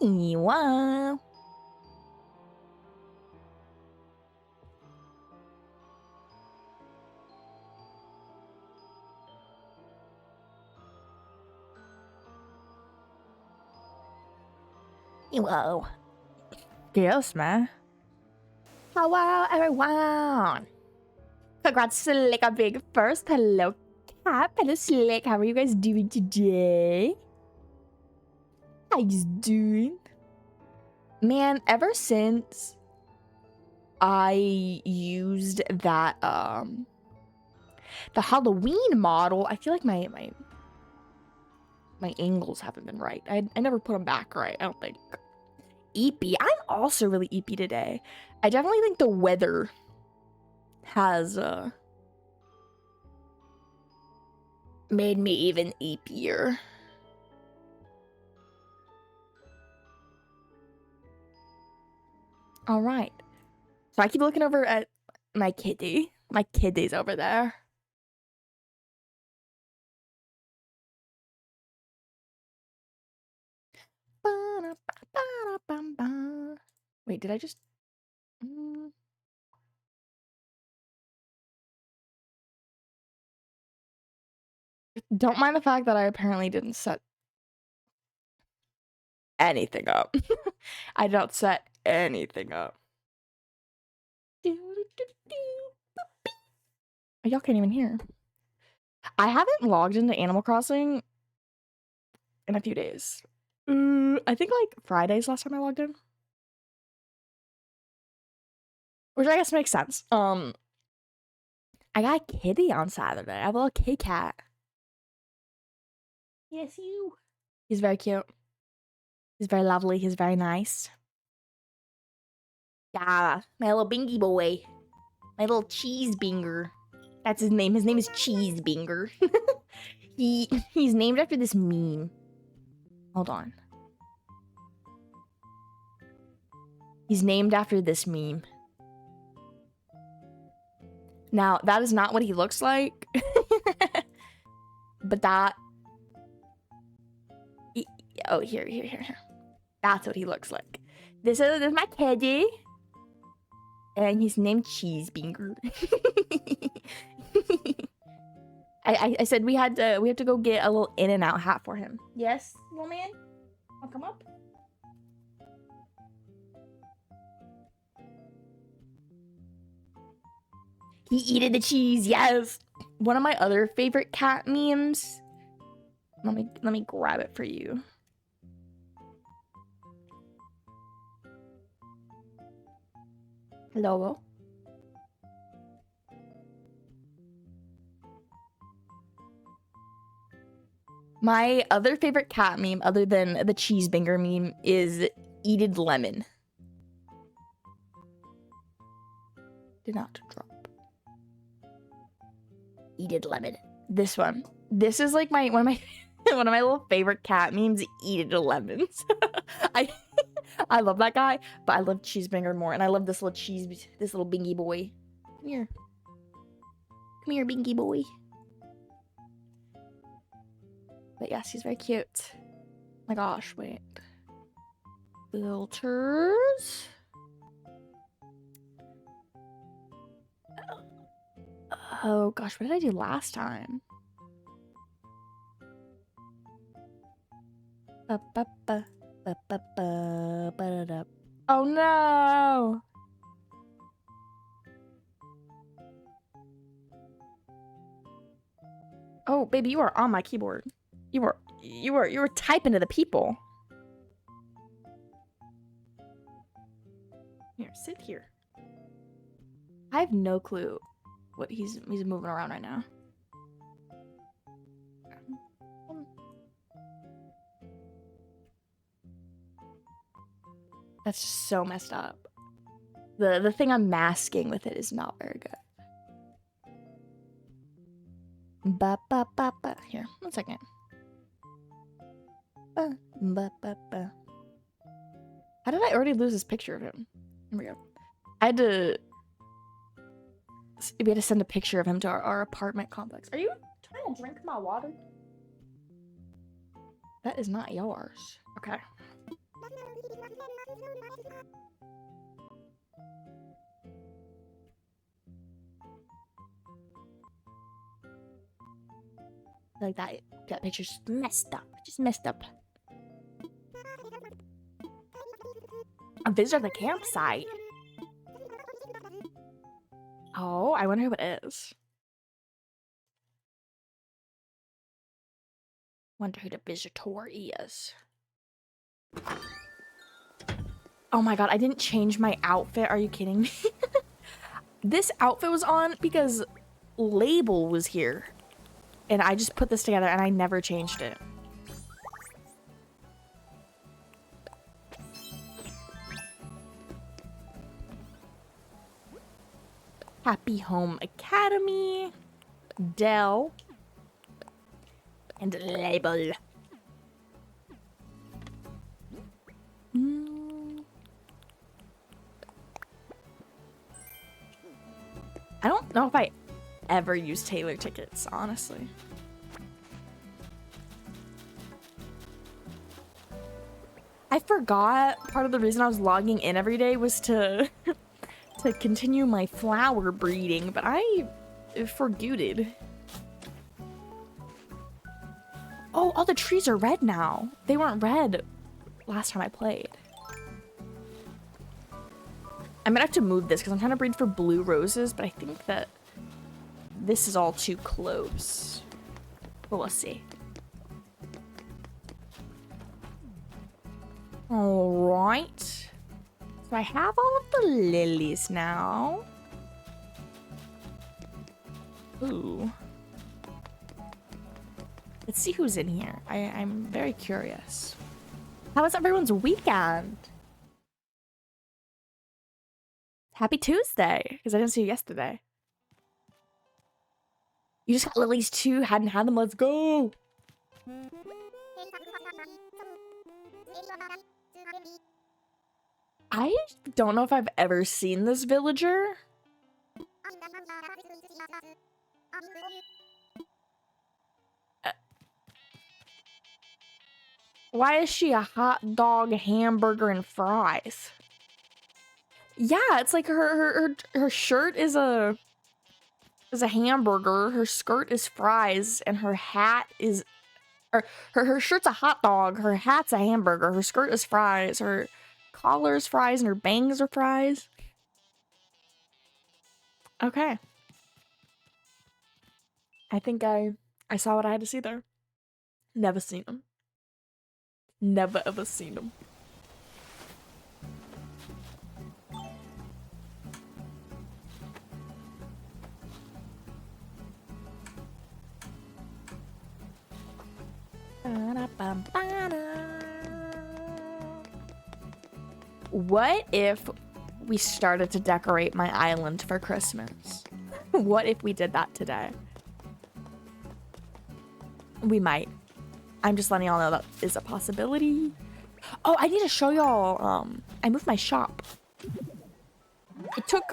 Wow. Whoa. Yes, man. Hello, everyone. Congrats, Slick, a big first. Hello, Cap. Hello, Slick. How are you guys doing today? How you doing? Man, ever since I used that, the Halloween model, I feel like my angles haven't been right. I never put them back right, I don't think. Eepy. I'm also really eepy today. I definitely think the weather has made me even eepier. All right. So I keep looking over at my kitty. My kitty's over there. Wait, did I just... Don't mind the fact that I apparently didn't set anything up. I don't set anything up. Y'all can't even hear. I haven't logged into Animal Crossing in a few days. I think like Friday's last time I logged in. Which I guess makes sense. I got a kitty on Saturday. I have a little kitty cat. Yes, you. He's very cute. He's very lovely. He's very nice. Yeah, my little bingy boy. My little cheese binger. That's his name. His name is Cheese Binger. He's named after this meme. Hold on. He's named after this meme. Now, that is not what he looks like. But that... Oh, here. That's what he looks like. This is my kitty. And he's named Cheese Binger. I said we have to go get a little In-N-Out hat for him. Yes, little man? Wanna come up? He eated the cheese, yes. One of my other favorite cat memes. Let me grab it for you. Hello. My other favorite cat meme, other than the cheese binger meme, is Eated Lemon. Did not drop. Eated Lemon. This one. This is like one of my one of my little favorite cat memes. Eated lemons. I love that guy, but I love Cheesebinger more, and I love this little bingy boy. Come here, bingy boy. But yes, he's very cute. Oh my gosh, wait. Filters. Oh gosh, what did I do last time? Oh no! Oh, baby, you are on my keyboard. You were typing to the people. Here, sit here. I have no clue what he's moving around right now. That's just so messed up. The thing I'm masking with it is not very good. Here, 1 second. How did I already lose this picture of him? Here we go. We had to send a picture of him to our apartment complex. Are you trying to drink my water? That is not yours. Okay. Like that picture's messed up. Just messed up. A visitor at the campsite. Oh, I wonder who it is. Wonder who the visitor is. Oh my god, I didn't change my outfit. Are you kidding me? This outfit was on because Label was here. And I just put this together and I never changed it. Happy Home Academy. Dell. And Label. I don't know if I ever use Taylor tickets, honestly. I forgot part of the reason I was logging in every day was to to continue my flower breeding, but I forgooded. Oh, all the trees are red now. They weren't red last time I played. I'm gonna have to move this because I'm trying to breed for blue roses, but I think that this is all too close. But we'll see. Alright. So I have all of the lilies now. Ooh. Let's see who's in here. I'm very curious. How was everyone's weekend? Happy Tuesday, because I didn't see you yesterday. You just got lilies too, hadn't had them, let's go! I don't know if I've ever seen this villager. Why is she a hot dog, hamburger, and fries? Yeah, it's like her shirt is a hamburger, her skirt is fries, and her hat is, or her shirt's a hot dog, her hat's a hamburger, her skirt is fries, her collar is fries, and her bangs are fries. Okay. I think I saw what I had to see there. Never seen them. Never ever seen them. What if we started to decorate my island for Christmas? What if we did that today? We might. I'm just letting y'all know that is a possibility. Oh, I need to show y'all. I moved my shop. It took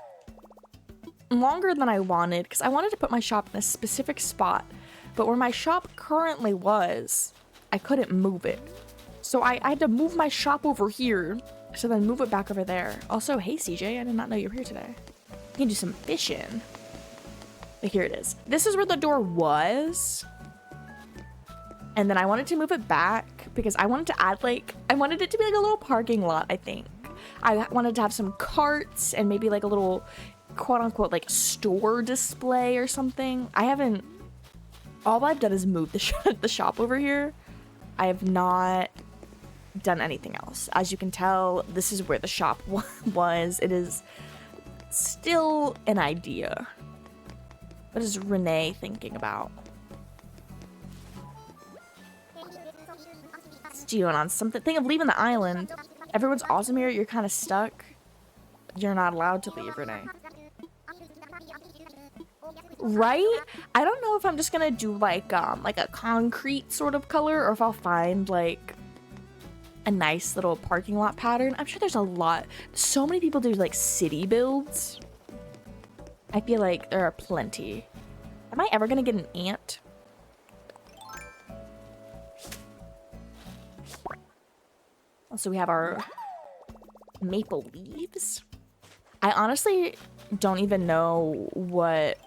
longer than I wanted because I wanted to put my shop in a specific spot, but where my shop currently was, I couldn't move it. So I had to move my shop over here, so then move it back over there. Also, hey CJ, I did not know you were here today. You can do some fishing. But here it is. This is where the door was. And then I wanted to move it back because I wanted to add I wanted it to be like a little parking lot, I think. I wanted to have some carts and maybe like a little quote unquote like store display or something. All I've done is move the shop over here. I have not done anything else. As you can tell, this is where the shop was. It is still an idea. What is Renee thinking about? Stealing on something. Think of leaving the island. Everyone's awesome here. You're kind of stuck. You're not allowed to leave, Renee. Right? I don't know if I'm just gonna do like a concrete sort of color or if I'll find like a nice little parking lot pattern. I'm sure there's a lot. So many people do like city builds. I feel like there are plenty. Am I ever gonna get an ant? So we have our maple leaves. I honestly don't even know what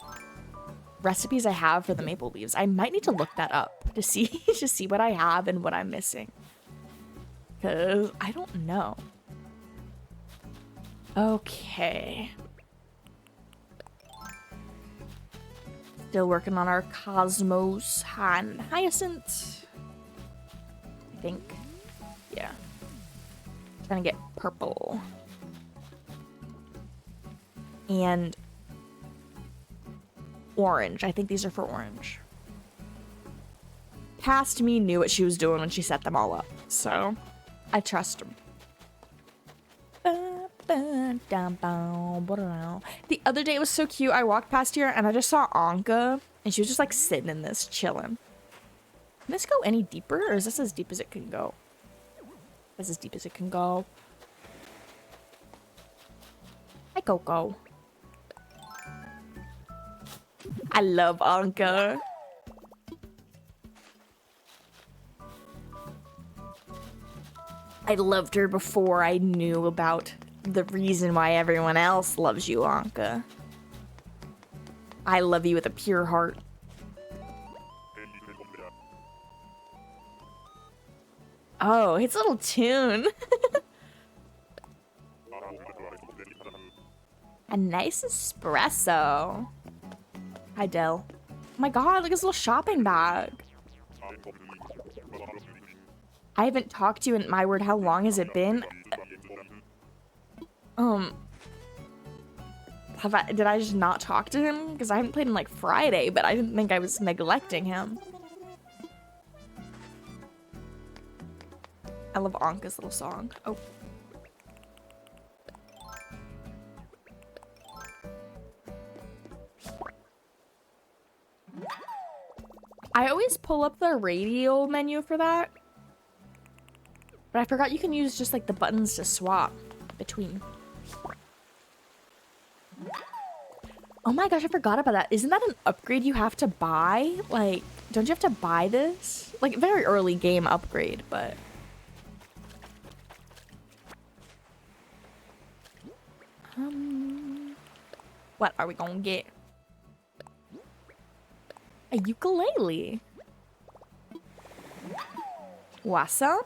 recipes I have for the maple leaves. I might need to look that up to see to see what I have and what I'm missing. Because I don't know. Okay. Still working on our Cosmos and Hyacinth. I think. Yeah. Trying to get purple. And orange. I think these are for orange. Past me knew what she was doing when she set them all up. So, I trust him. The other day it was so cute. I walked past here and I just saw Anka. And she was just like sitting in this, chilling. Can this go any deeper? Or is this as deep as it can go? That's as deep as it can go. Hi, Coco. I love Anka. I loved her before I knew about the reason why everyone else loves you, Anka. I love you with a pure heart. Oh, it's a little tune. A nice espresso. Hi, Del. Oh my god, look at this little shopping bag. I haven't talked to you in my word. How long has it been? Did I just not talk to him? Because I haven't played him like Friday, but I didn't think I was neglecting him. I love Anka's little song. Oh. I always pull up the radio menu for that. But I forgot you can use just like the buttons to swap between. Oh my gosh, I forgot about that. Isn't that an upgrade you have to buy? Like, don't you have to buy this? Like, very early game upgrade, but... What are we gonna get? A ukulele. Wassa?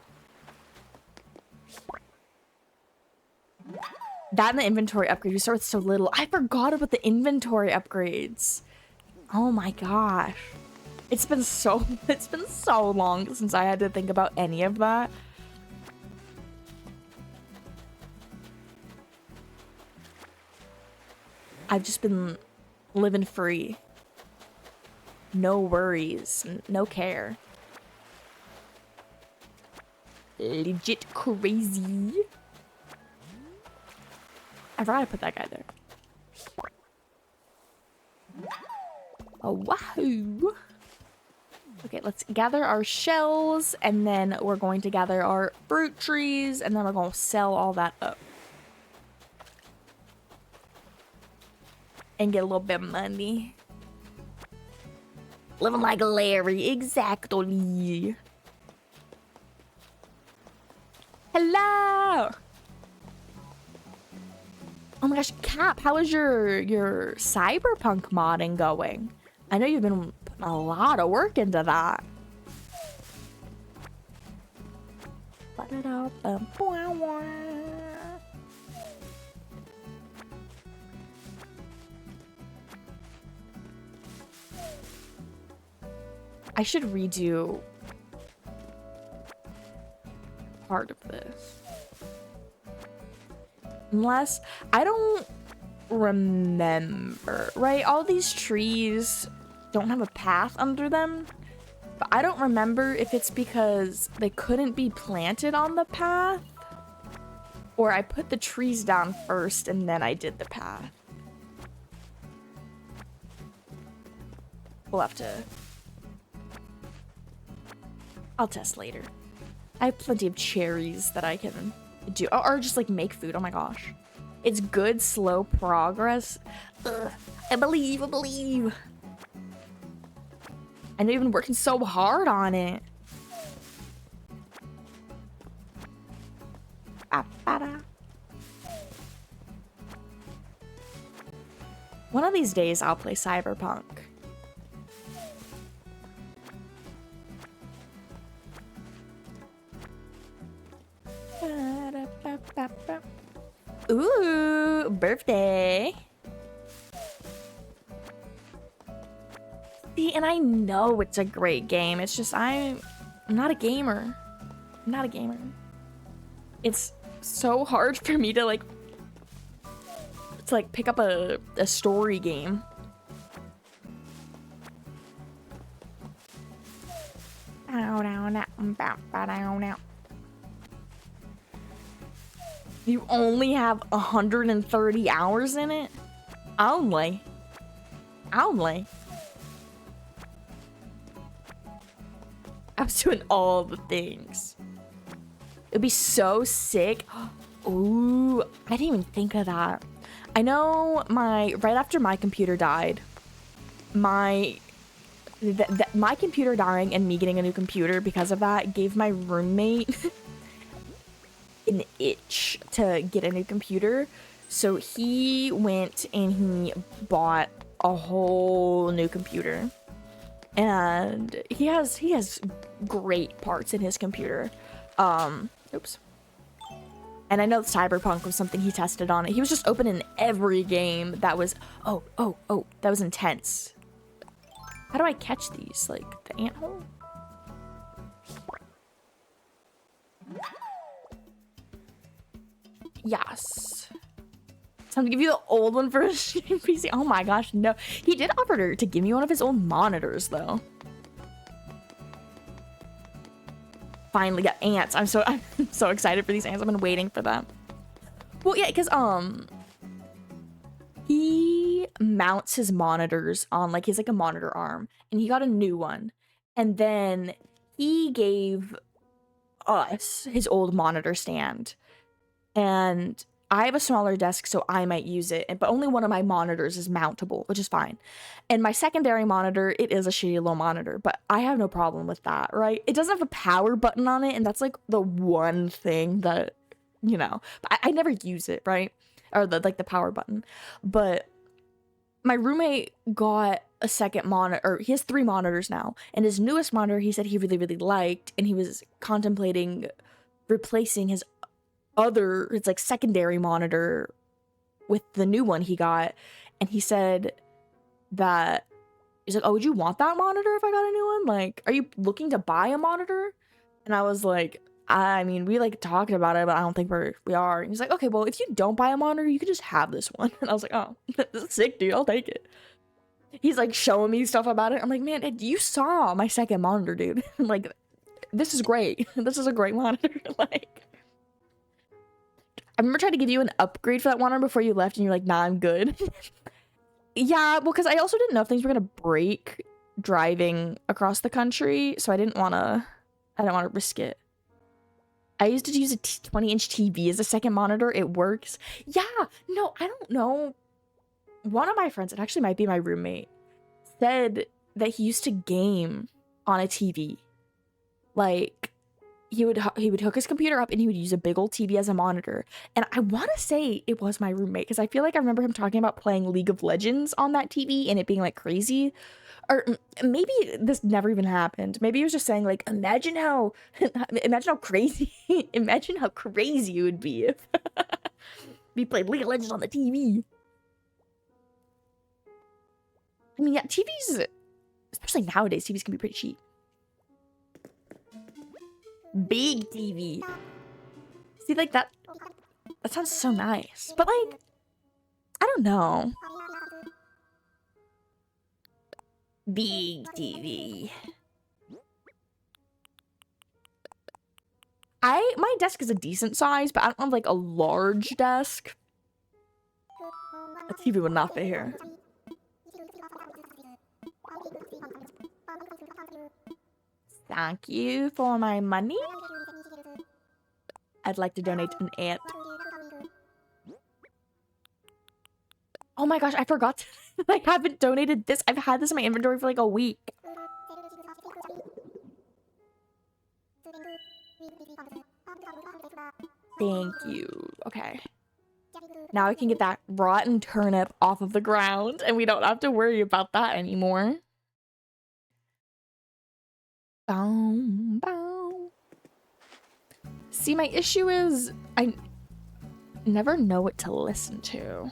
That and the inventory upgrade. We start with so little. I forgot about the inventory upgrades. Oh my gosh. It's been so long since I had to think about any of that. I've just been living free. No worries, no care. Legit crazy. I forgot to put that guy there. Oh, wahoo. Okay, let's gather our shells, and then we're going to gather our fruit trees, and then we're going to sell all that up. And get a little bit of money. Living like Larry, exactly. Hello! Oh my gosh, Cap, how is your cyberpunk modding going? I know you've been putting a lot of work into that. I should redo part of this. Unless, I don't remember, right? All these trees don't have a path under them, but I don't remember if it's because they couldn't be planted on the path, or I put the trees down first and then I did the path. We'll have to... I'll test later. I have plenty of cherries that I can do. Or just like make food. Oh my gosh. It's good, slow progress. Ugh. I believe. I know you've been working so hard on it. One of these days, I'll play Cyberpunk. Ooh, birthday. See, and I know it's a great game. It's just I'm not a gamer. I'm not a gamer. It's so hard for me to like pick up a story game. You only have 130 hours in it? Only. I was doing all the things. It'd be so sick. Ooh, I didn't even think of that. I know right after my computer died, my computer dying and me getting a new computer because of that gave my roommate an itch to get a new computer. So he went and he bought a whole new computer. And he has great parts in his computer. Oops. And I know Cyberpunk was something he tested on it. He was just opening every game that was that was intense. How do I catch these? Like the anthole? Yes. So I'm gonna give you the old one for a stream PC. Oh my gosh, no. He did offer to give me one of his old monitors though. Finally got ants. I'm so excited for these ants. I've been waiting for them. Well, yeah, because he mounts his monitors on like he's like a monitor arm, and he got a new one, and then he gave us his old monitor stand, and I have a smaller desk, so I might use it, but only one of my monitors is mountable, which is fine. And my secondary monitor, it is a shitty little monitor, but I have no problem with that, right? It doesn't have a power button on it, and that's like the one thing that, you know, I never use it, right? Or the power button. But my roommate got a second monitor, or he has 3 monitors now, and his newest monitor he said he really, really liked, and he was contemplating replacing his it's like secondary monitor with the new one he got, and he said that he's like, oh, would you want that monitor if I got a new one? Like, are you looking to buy a monitor? And I was like, I mean, we like talked about it, but I don't think we are. And he's like, okay, well, if you don't buy a monitor, you could just have this one. And I was like, oh, this is sick, dude, I'll take it. He's like showing me stuff about it. I'm like, man, you saw my second monitor, dude. Like, this is great. This is a great monitor. Like, I remember trying to give you an upgrade for that monitor before you left, and you're like, nah, I'm good. Yeah, well, because I also didn't know if things were gonna break driving across the country, so I didn't want to risk it. I used to use a 20-inch TV as a second monitor. It works. Yeah, no, I don't know. One of my friends, it actually might be my roommate, said that he used to game on a TV. Like, he would hook his computer up and he would use a big old TV as a monitor. And I want to say it was my roommate, because I feel like I remember him talking about playing League of Legends on that TV and it being like crazy. Or maybe this never even happened. Maybe he was just saying like, imagine how crazy it would be if we played League of Legends on the TV. I mean, yeah, TVs, especially nowadays, TVs can be pretty cheap. Big TV. See, like that sounds so nice. But like, I don't know. Big TV. My desk is a decent size, but I don't have like a large desk. A TV would not fit here. Thank you for my money. I'd like to donate an ant. Oh my gosh, I forgot. I haven't donated this. I've had this in my inventory for like a week. Thank you. Okay. Now I can get that rotten turnip off of the ground and we don't have to worry about that anymore. Bow, bow. See, my issue is I never know what to listen to.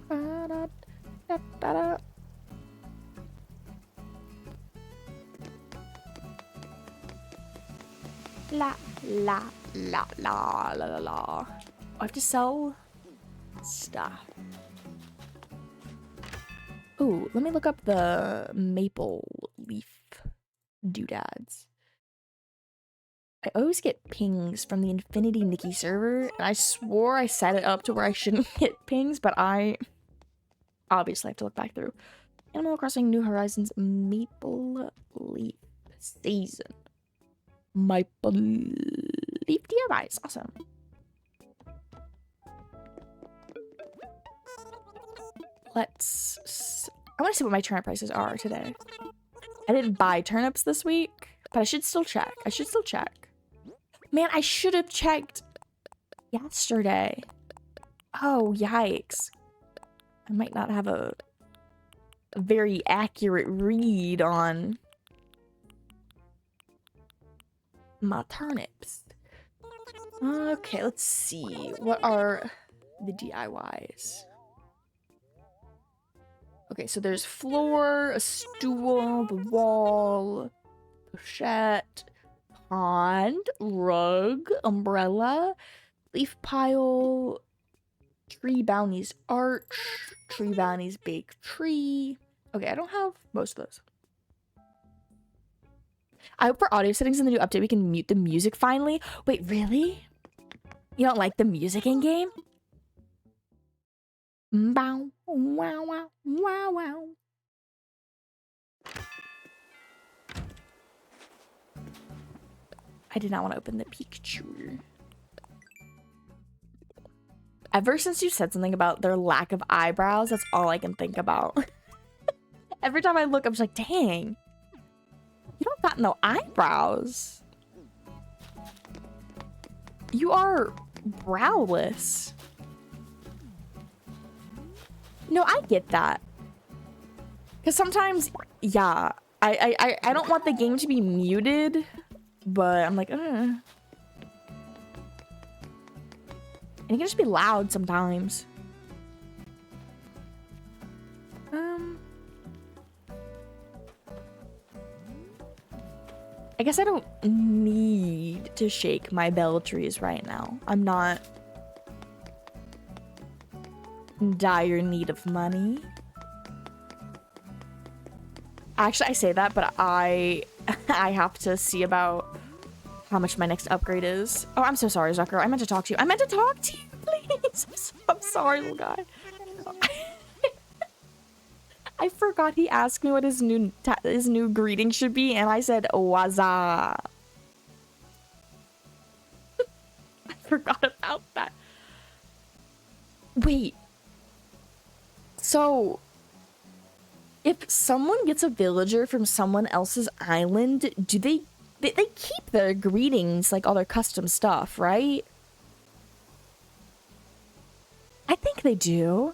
La la la la la la la. I have to sell stuff. Ooh, let me look up the maple leaf doodads. I always get pings from the Infinity Nikki server, and I swore I set it up to where I shouldn't get pings, but I obviously have to look back through. Animal Crossing New Horizons Maple Leaf Season. Maple Leaf DIYs. Awesome. I want to see what my turnip prices are today. I didn't buy turnips this week, but I should still check. Man, I should have checked yesterday. Oh, yikes. I might not have a very accurate read on my turnips. Okay, let's see. What are the DIYs? Okay, so there's floor, a stool, the wall, pochette, pond, rug, umbrella, leaf pile, tree bounties arch, tree bounties bake tree. Okay, I don't have most of those. I hope for audio settings in the new update we can mute the music finally. Wait, really? You don't like the music in game? Bow, wow, wow, wow, wow. I did not want to open the Pikachu. Ever since you said something about their lack of eyebrows, that's all I can think about. Every time I look, I'm just like, dang. You don't got no eyebrows. You are browless. No, I get that. Because sometimes, yeah, I don't want the game to be muted, but I'm like, And it can just be loud sometimes. I guess I don't need to shake my bell trees right now. I'm not in dire need of money. Actually, I say that, but I have to see about how much my next upgrade is. Oh, I'm so sorry, Zucker. I meant to talk to you. Please. I'm sorry, little guy. I forgot he asked me what his new greeting should be, and I said waza. I forgot about that. Wait. So, if someone gets a villager from someone else's island, do they keep their greetings, like all their custom stuff, right? I think they do.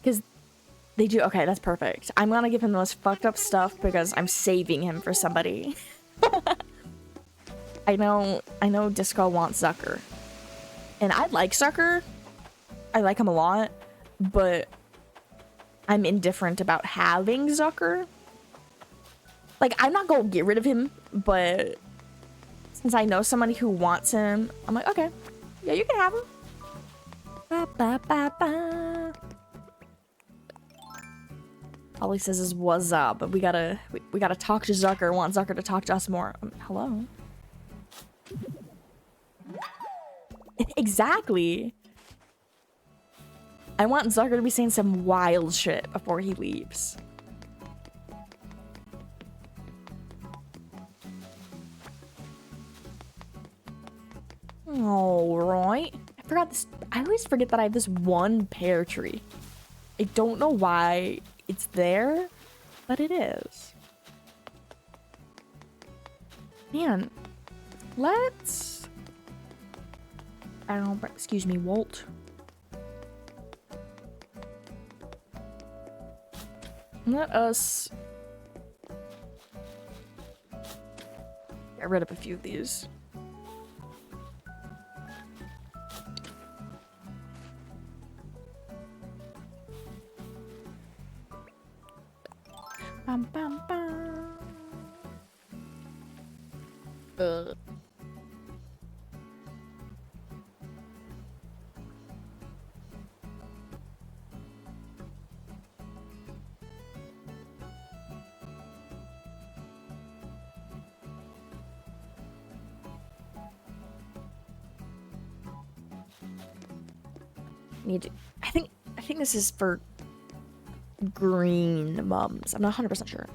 Because they do. Okay, that's perfect. I'm gonna give him the most fucked up stuff because I'm saving him for somebody. I know Disco wants Zucker. And I like Zucker. I like him a lot. But I'm indifferent about having Zucker. Like, I'm not gonna get rid of him, but since I know somebody who wants him, I'm like, okay, yeah, you can have him. Ba, ba, ba, ba. All he says is what's up, but we gotta talk to Zucker. Want Zucker to talk to us more. Hello. Exactly. I want Zucker to be saying some wild shit before he leaves. Alright. I forgot this. I always forget that I have this one pear tree. I don't know why it's there, but it is. Man, let's Excuse me, Walt. Let us get rid of a few of these. Bum, bum, bum. I think this is for green mums. I'm not 100% sure.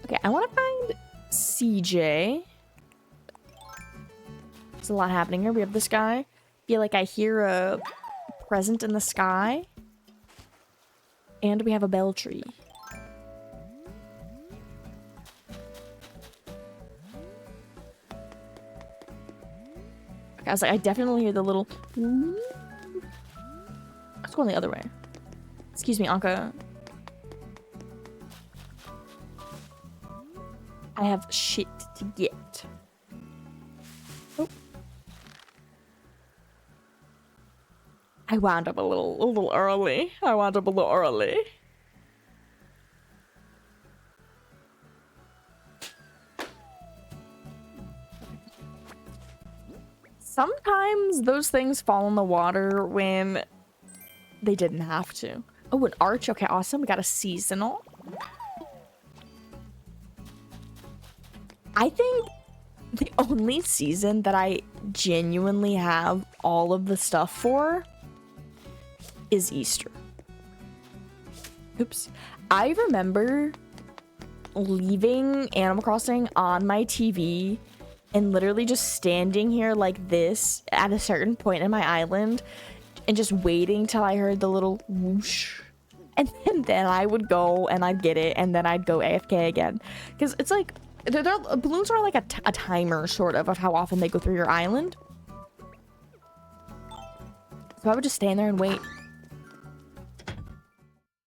Okay, I want to find CJ. There's a lot happening here. We have this guy. Feel like I hear a present in the sky. And we have a bell tree. I was like, I definitely hear the little... Let's go on the other way. Excuse me, Anka. I have shit to get. Oh. I wound up a little early. Sometimes those things fall in the water when they didn't have to. Oh, an arch. Okay, awesome. We got a seasonal. I think the only season that I genuinely have all of the stuff for is Easter. Oops. I remember leaving Animal Crossing on my TV and literally just standing here like this at a certain point in my island and just waiting till I heard the little whoosh. And then I would go and I'd get it and then I'd go AFK again. Because it's like, balloons are like a timer sort of how often they go through your island. So I would just stand there and wait.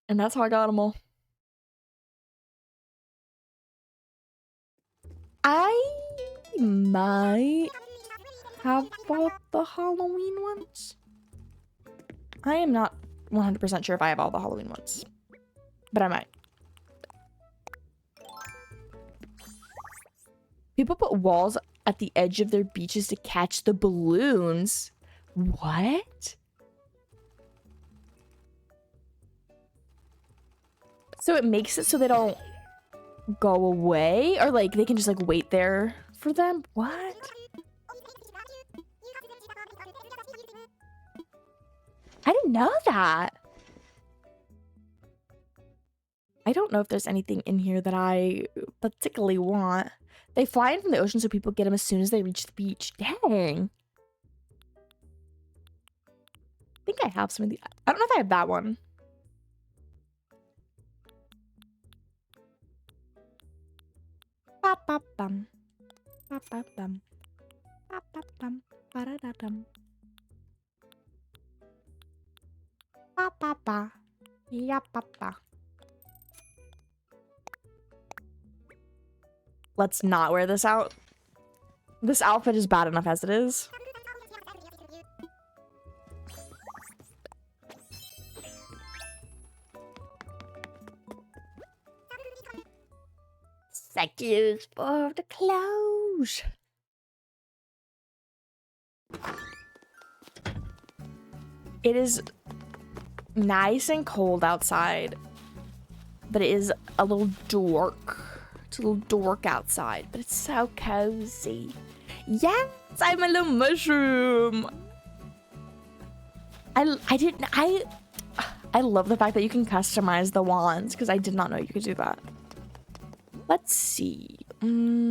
And that's how I got them all. I might have bought the Halloween ones. I am not 100% sure if I have all the Halloween ones, but I might. People put walls at the edge of their beaches to catch the balloons. What? So it makes it so they don't go away? Or like they can just like wait there for them? What? I didn't know that. I don't know if there's anything in here that I particularly want. They fly in from the ocean so people get them as soon as they reach the beach. Dang. I think I have some of the... I don't know if I have that one. Ba-ba-bum. Ba-ba-bum. Ba-ba-bum. Ba-da-da-dum. Ba-ba-ba. Ya-ba-ba. Let's not wear this out. This outfit is bad enough as it is. Sections for the clothes. It is nice and cold outside, but it is a little dark. It's a little dork outside, but it's so cozy. Yes, I'm a little mushroom. I love the fact that you can customize the wands because I did not know you could do that. Let's see. Okay,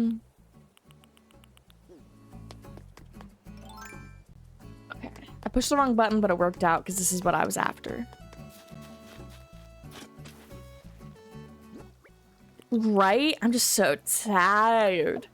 I pushed the wrong button, but it worked out because this is what I was after. Right? I'm just so tired.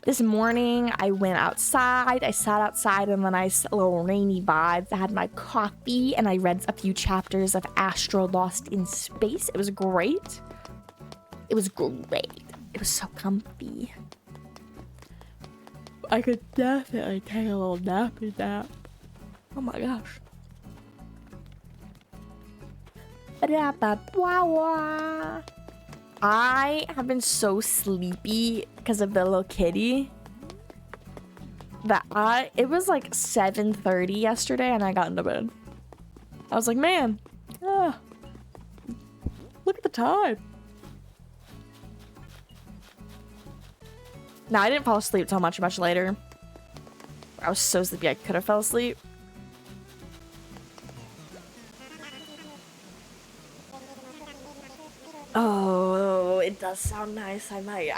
This morning I went outside. I sat outside in the nice little rainy vibes. I had my coffee and I read a few chapters of Astro Lost in Space. It was great. It was great. It was so comfy. I could definitely take a little nappy nap. Oh my gosh. I have been so sleepy because of the little kitty that it was like 7:30 yesterday and I got into bed. I was like, man, look at the time. No, I didn't fall asleep till much later. I was so sleepy I could have fell asleep. Oh, it does sound nice. I might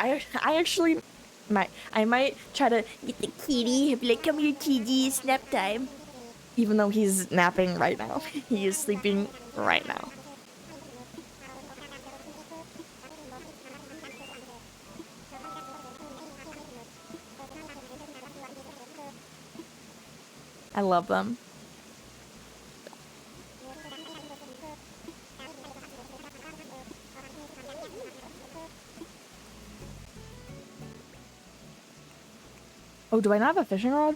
try to get the kitty, be like, come here, TG, it's nap time. Even though he's napping right now. He is sleeping right now. I love them. Oh, do I not have a fishing rod?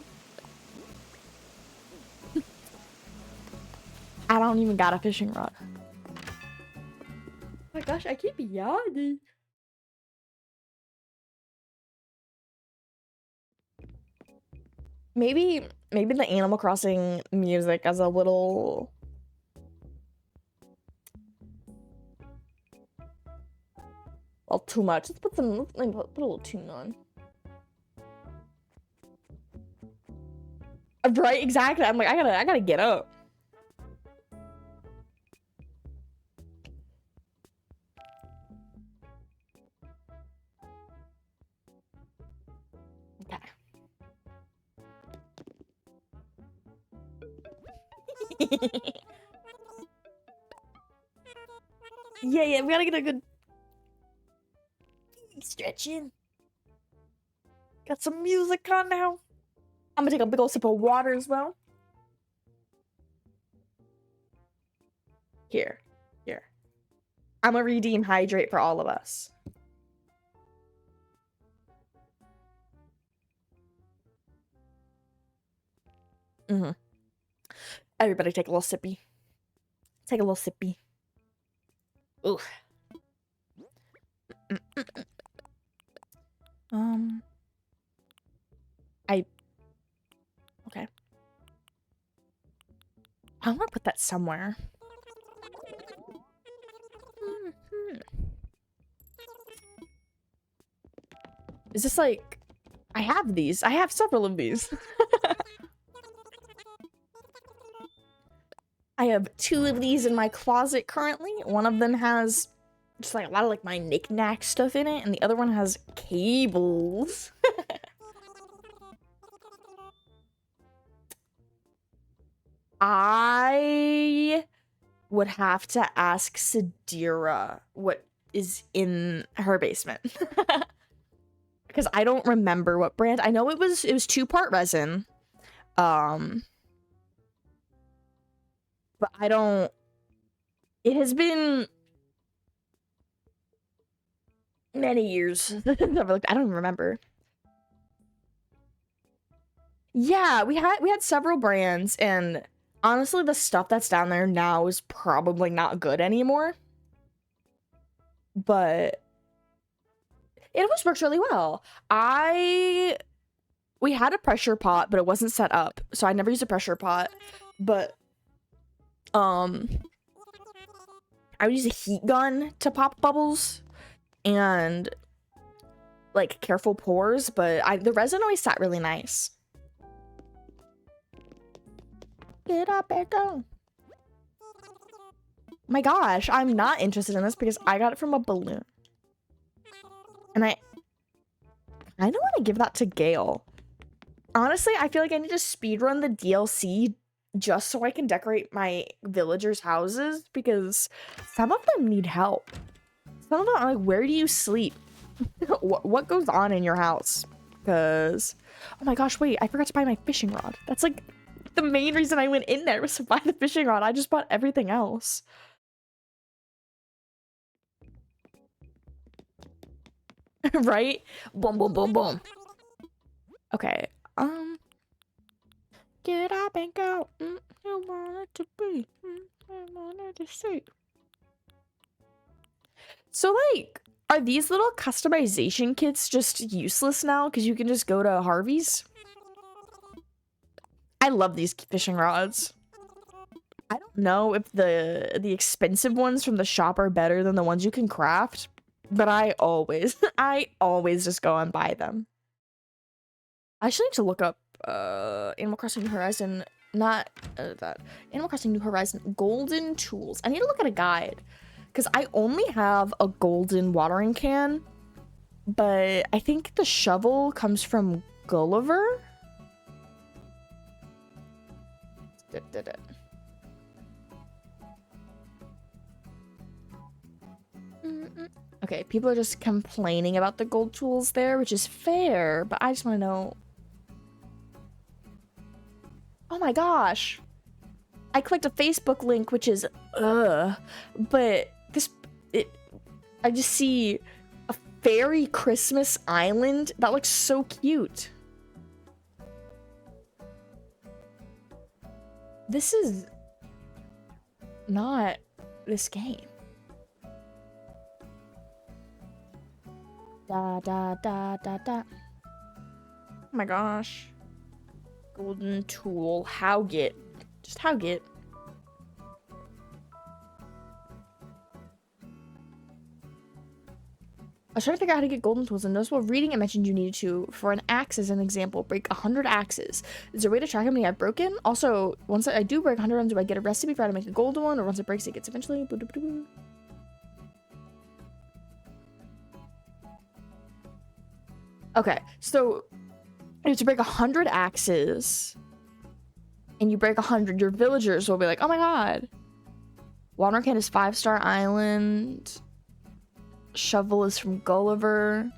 I don't even got a fishing rod. Oh my gosh, I keep yawning. Maybe the Animal Crossing music as a little... Well, too much. Let's put some, let me put a little tune on. Right, exactly. I'm like, I gotta get up. Okay. Yeah, we gotta get a good stretching. Got some music on now. I'm gonna take a big ol' sip of water as well. Here. I'm gonna redeem hydrate for all of us. Everybody take a little sippy. Take a little sippy. Ooh. Okay. I want to put that somewhere. Is this like... I have these. I have several of these. I have 2 of these in my closet currently. One of them has just like a lot of like my knick-knack stuff in it, and the other one has cables. I would have to ask Sadira what is in her basement. Because I don't remember what brand. I know it was 2-part resin. But I don't... It has been many years since I've looked. I don't even remember. Yeah, we had several brands, and honestly, the stuff that's down there now is probably not good anymore. But it always works really well. We had a pressure pot, but it wasn't set up, so I never used a pressure pot. But I would use a heat gun to pop bubbles and like careful pours, but the resin always sat really nice. Get up and go. My gosh, I'm not interested in this because I got it from a balloon. And I don't want to give that to Gail. Honestly, I feel like I need to speedrun the DLC just so I can decorate my villagers' houses because some of them need help. Some of them are like, where do you sleep? What goes on in your house? Because, oh my gosh, wait, I forgot to buy my fishing rod. That's like the main reason I went in there was to buy the fishing rod. I just bought everything else. Right? Boom, boom, boom, boom. Okay. Get up and go. You want it to be. I wanted to see. So, like, are these little customization kits just useless now? Because you can just go to Harvey's? I love these fishing rods. I don't know if the expensive ones from the shop are better than the ones you can craft, but I always, I always just go and buy them. I actually need to look up Animal Crossing New Horizon, not that. Animal Crossing New Horizon golden tools. I need to look at a guide because I only have a golden watering can, but I think the shovel comes from Gulliver. Okay, people are just complaining about the gold tools there, which is fair, but I just want to know. Oh my gosh. I clicked a Facebook link, which is, but I just see a fairy Christmas island. That looks so cute. This is not this game. Da da da da da. Oh my gosh. Golden tool. Howget. Just Howget. I was trying to figure out how to get golden tools, and noticeable reading it mentioned you needed to, for an axe as an example, break 100 axes. Is there a way to track how many I've broken? Also, once I do break 100 of them, do I get a recipe for how to make a golden one, or once it breaks, it gets eventually? Okay, so you have to break 100 axes, and you break 100, your villagers will be like, oh my god. Water can is 5-star island. Shovel is from Gulliver.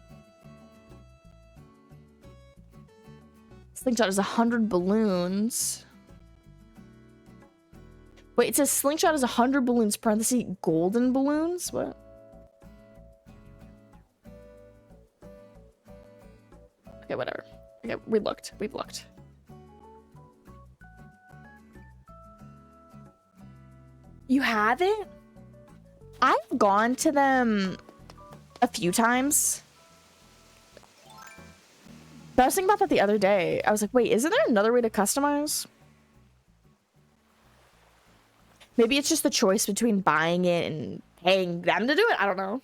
Slingshot is 100 balloons. Wait, it says slingshot is 100 balloons, parentheses, golden balloons? What? Okay, whatever. Okay, we've looked. You haven't? I've gone to them a few times. But I was thinking about that the other day. I was like, wait, isn't there another way to customize? Maybe it's just the choice between buying it and paying them to do it. I don't know.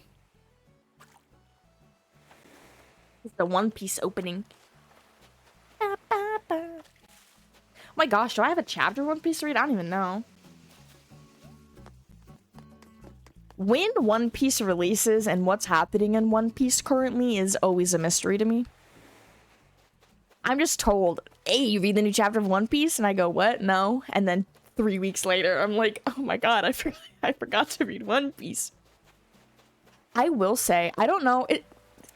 It's the One Piece opening. Oh my gosh, do I have a chapter One Piece to read? I don't even know. When One Piece releases and what's happening in One Piece currently is always a mystery to me. I'm just told, hey, you read the new chapter of One Piece? And I go, what? No. And then 3 weeks later, I'm like, oh my god, I forgot to read One Piece. I will say, I don't know.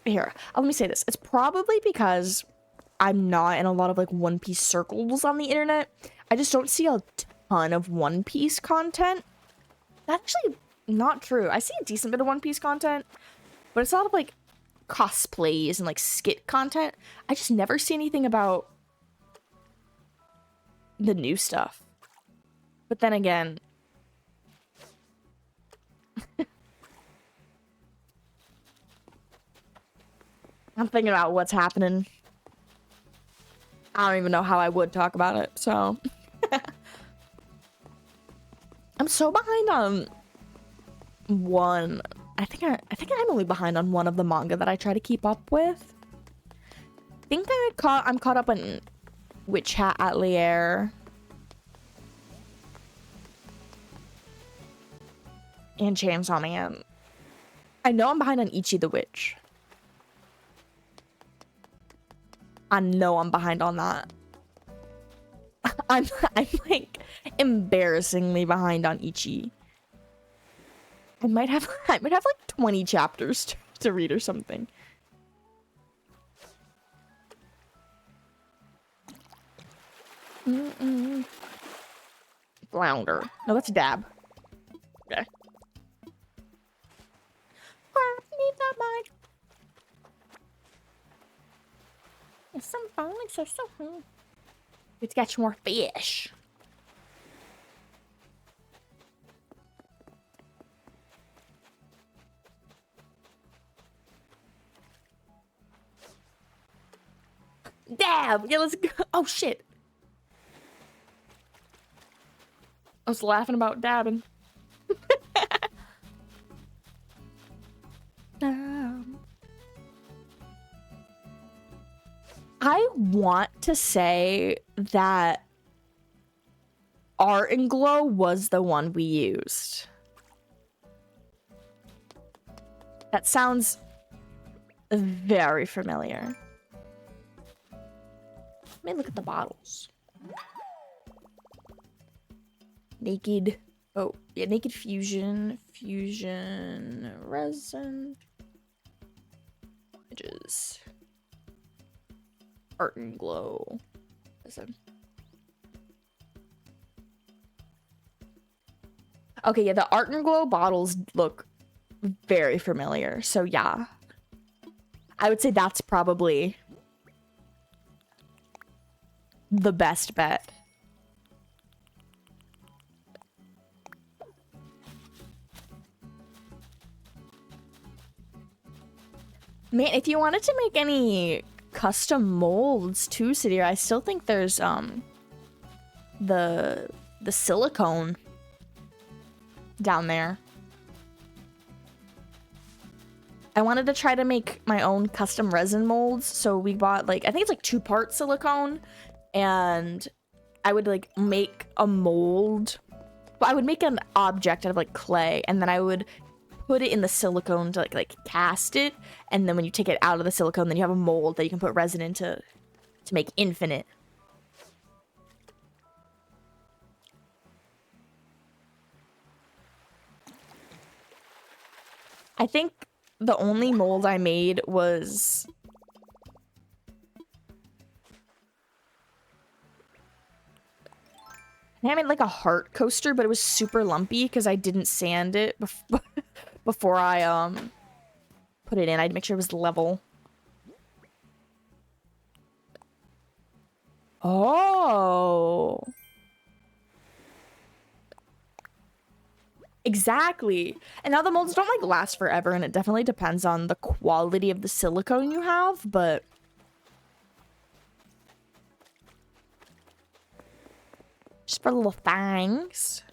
Here, let me say this. It's probably because I'm not in a lot of like One Piece circles on the internet. I just don't see a ton of One Piece content. That's actually not true. I see a decent bit of One Piece content, but it's a lot of like cosplays and like skit content. I just never see anything about the new stuff. But then again, I'm thinking about what's happening. I don't even know how I would talk about it, so I'm so behind on one. I think I'm only behind on one of the manga that I try to keep up with. I think that I'm caught up on Witch Hat Atelier and Chainsaw Man. I know I'm behind on Ichi the Witch. I know I'm behind on that. I'm like embarrassingly behind on Ichi. I might have like 20 chapters to read or something. Flounder. No, that's Dab. Okay. Some phones are so let's catch more fish. Dab! Yeah, let's go. Oh shit. I was laughing about dabbing. I want to say that Art and Glow was the one we used. That sounds very familiar. Let me look at the bottles. Naked. Oh, yeah, Naked Fusion. Fusion Resin. Images. Art and Glow. Resin. Okay, yeah, the Art and Glow bottles look very familiar. So, yeah. I would say that's probably the best bet. Man, if you wanted to make any custom molds too, Sidir, I still think there's the silicone down there. I wanted to try to make my own custom resin molds, so we bought like I think it's like 2-part silicone, and I would like make a mold. Well, I would make an object out of like clay, and then I would put it in the silicone to like cast it, and then when you take it out of the silicone, then you have a mold that you can put resin into to make infinite. I think the only mold I made was I made like a heart coaster, but it was super lumpy because I didn't sand it before I put it in. I'd make sure it was level. Oh. Exactly. And now the molds don't like last forever, and it definitely depends on the quality of the silicone you have, but just for little fangs.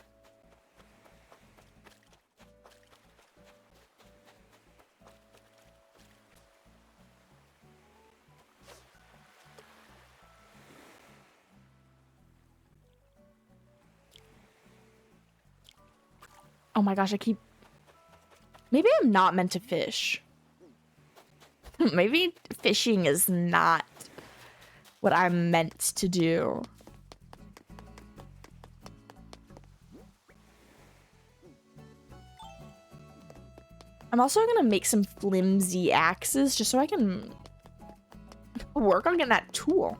Oh my gosh, maybe I'm not meant to fish. Maybe fishing is not what I'm meant to do. I'm also gonna make some flimsy axes just so I can work on getting that tool.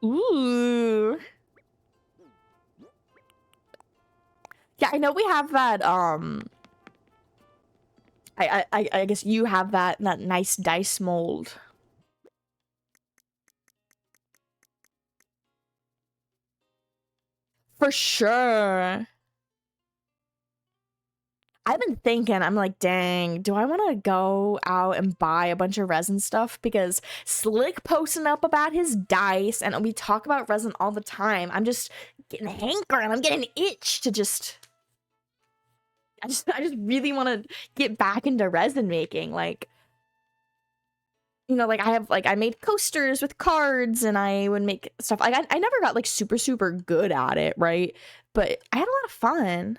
Ooh. Yeah, I know we have that, I guess you have that nice dice mold. For sure. I've been thinking, I'm like, dang, do I want to go out and buy a bunch of resin stuff? Because Slick posting up about his dice, and we talk about resin all the time. I'm just getting hankering. I'm getting an itch to I just really want to get back into resin making. Like, you know, like I made coasters with cards and I would make stuff. Like I never got like super good at it, right? But I had a lot of fun.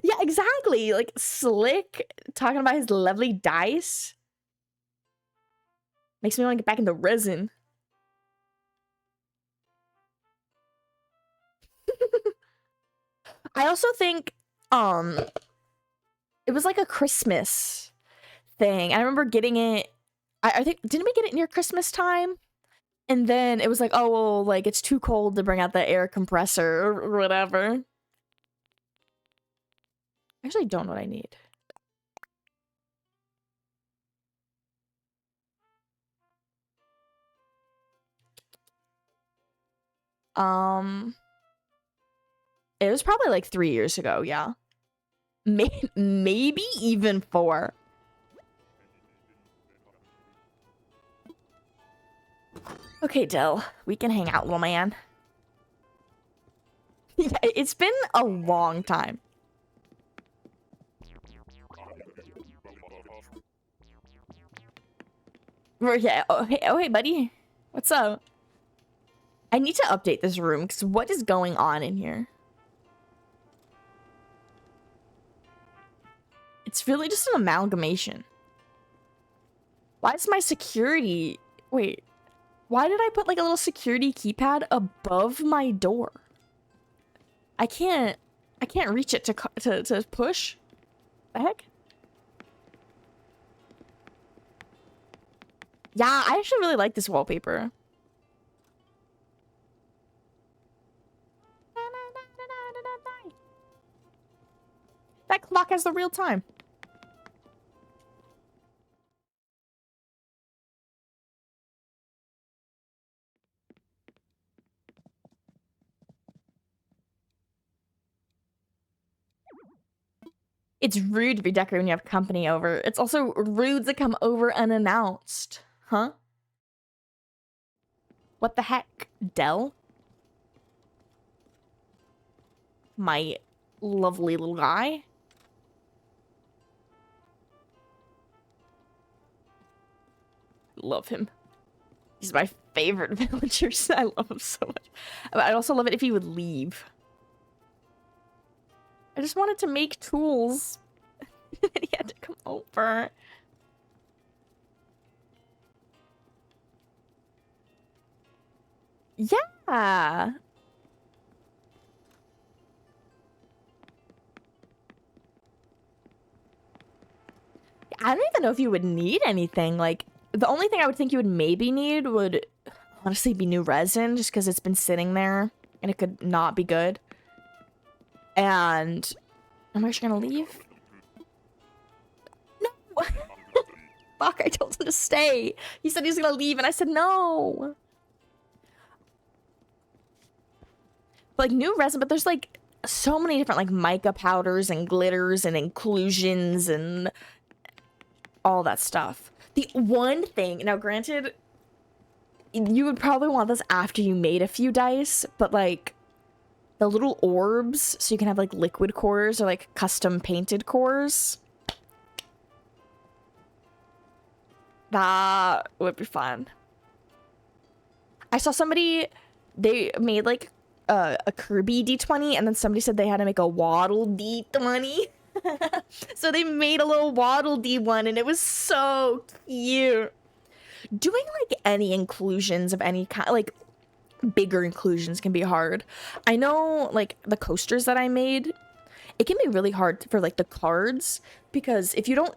Yeah, exactly. Like Slick talking about his lovely dice makes me want to get back into resin. I also think it was like a Christmas thing. I remember getting it. I think didn't we get it near Christmas time? And then it was like, oh well, like it's too cold to bring out the air compressor or whatever. I actually don't know what I need. Um, it was probably like 3 years ago, yeah. Maybe even 4. Okay, Dill, we can hang out, little man. Yeah, it's been a long time. Yeah. Oh, hey, buddy. What's up? I need to update this room because what is going on in here? It's really just an amalgamation. Why is my security... Wait. Why did I put like a little security keypad above my door? I can't reach it to push. The heck? Yeah, I actually really like this wallpaper. That clock has the real time. It's rude to be decorated when you have company over. It's also rude to come over unannounced. Huh? What the heck, Dell? My lovely little guy. Love him. He's my favorite villager. I love him so much. But I'd also love it if he would leave. I just wanted to make tools. He had to come over. Yeah. I don't even know if you would need anything. Like, the only thing I would think you would maybe need would honestly be new resin, just because it's been sitting there and it could not be good. And am I just gonna leave? No! Fuck, I told him to stay. He said he's gonna leave, and I said no. Like, new resin, but there's like so many different like mica powders and glitters and inclusions and all that stuff. The one thing, now granted, you would probably want this after you made a few dice, but like the little orbs, so you can have like liquid cores or like custom painted cores. That would be fun. I saw somebody, they made like a Kirby D20, and then somebody said they had to make a Waddle D20. So they made a little Waddle D1, and it was so cute. Doing like any inclusions of any kind, like bigger inclusions, can be hard. I know like the coasters that I made, it can be really hard for like the cards, because if you don't,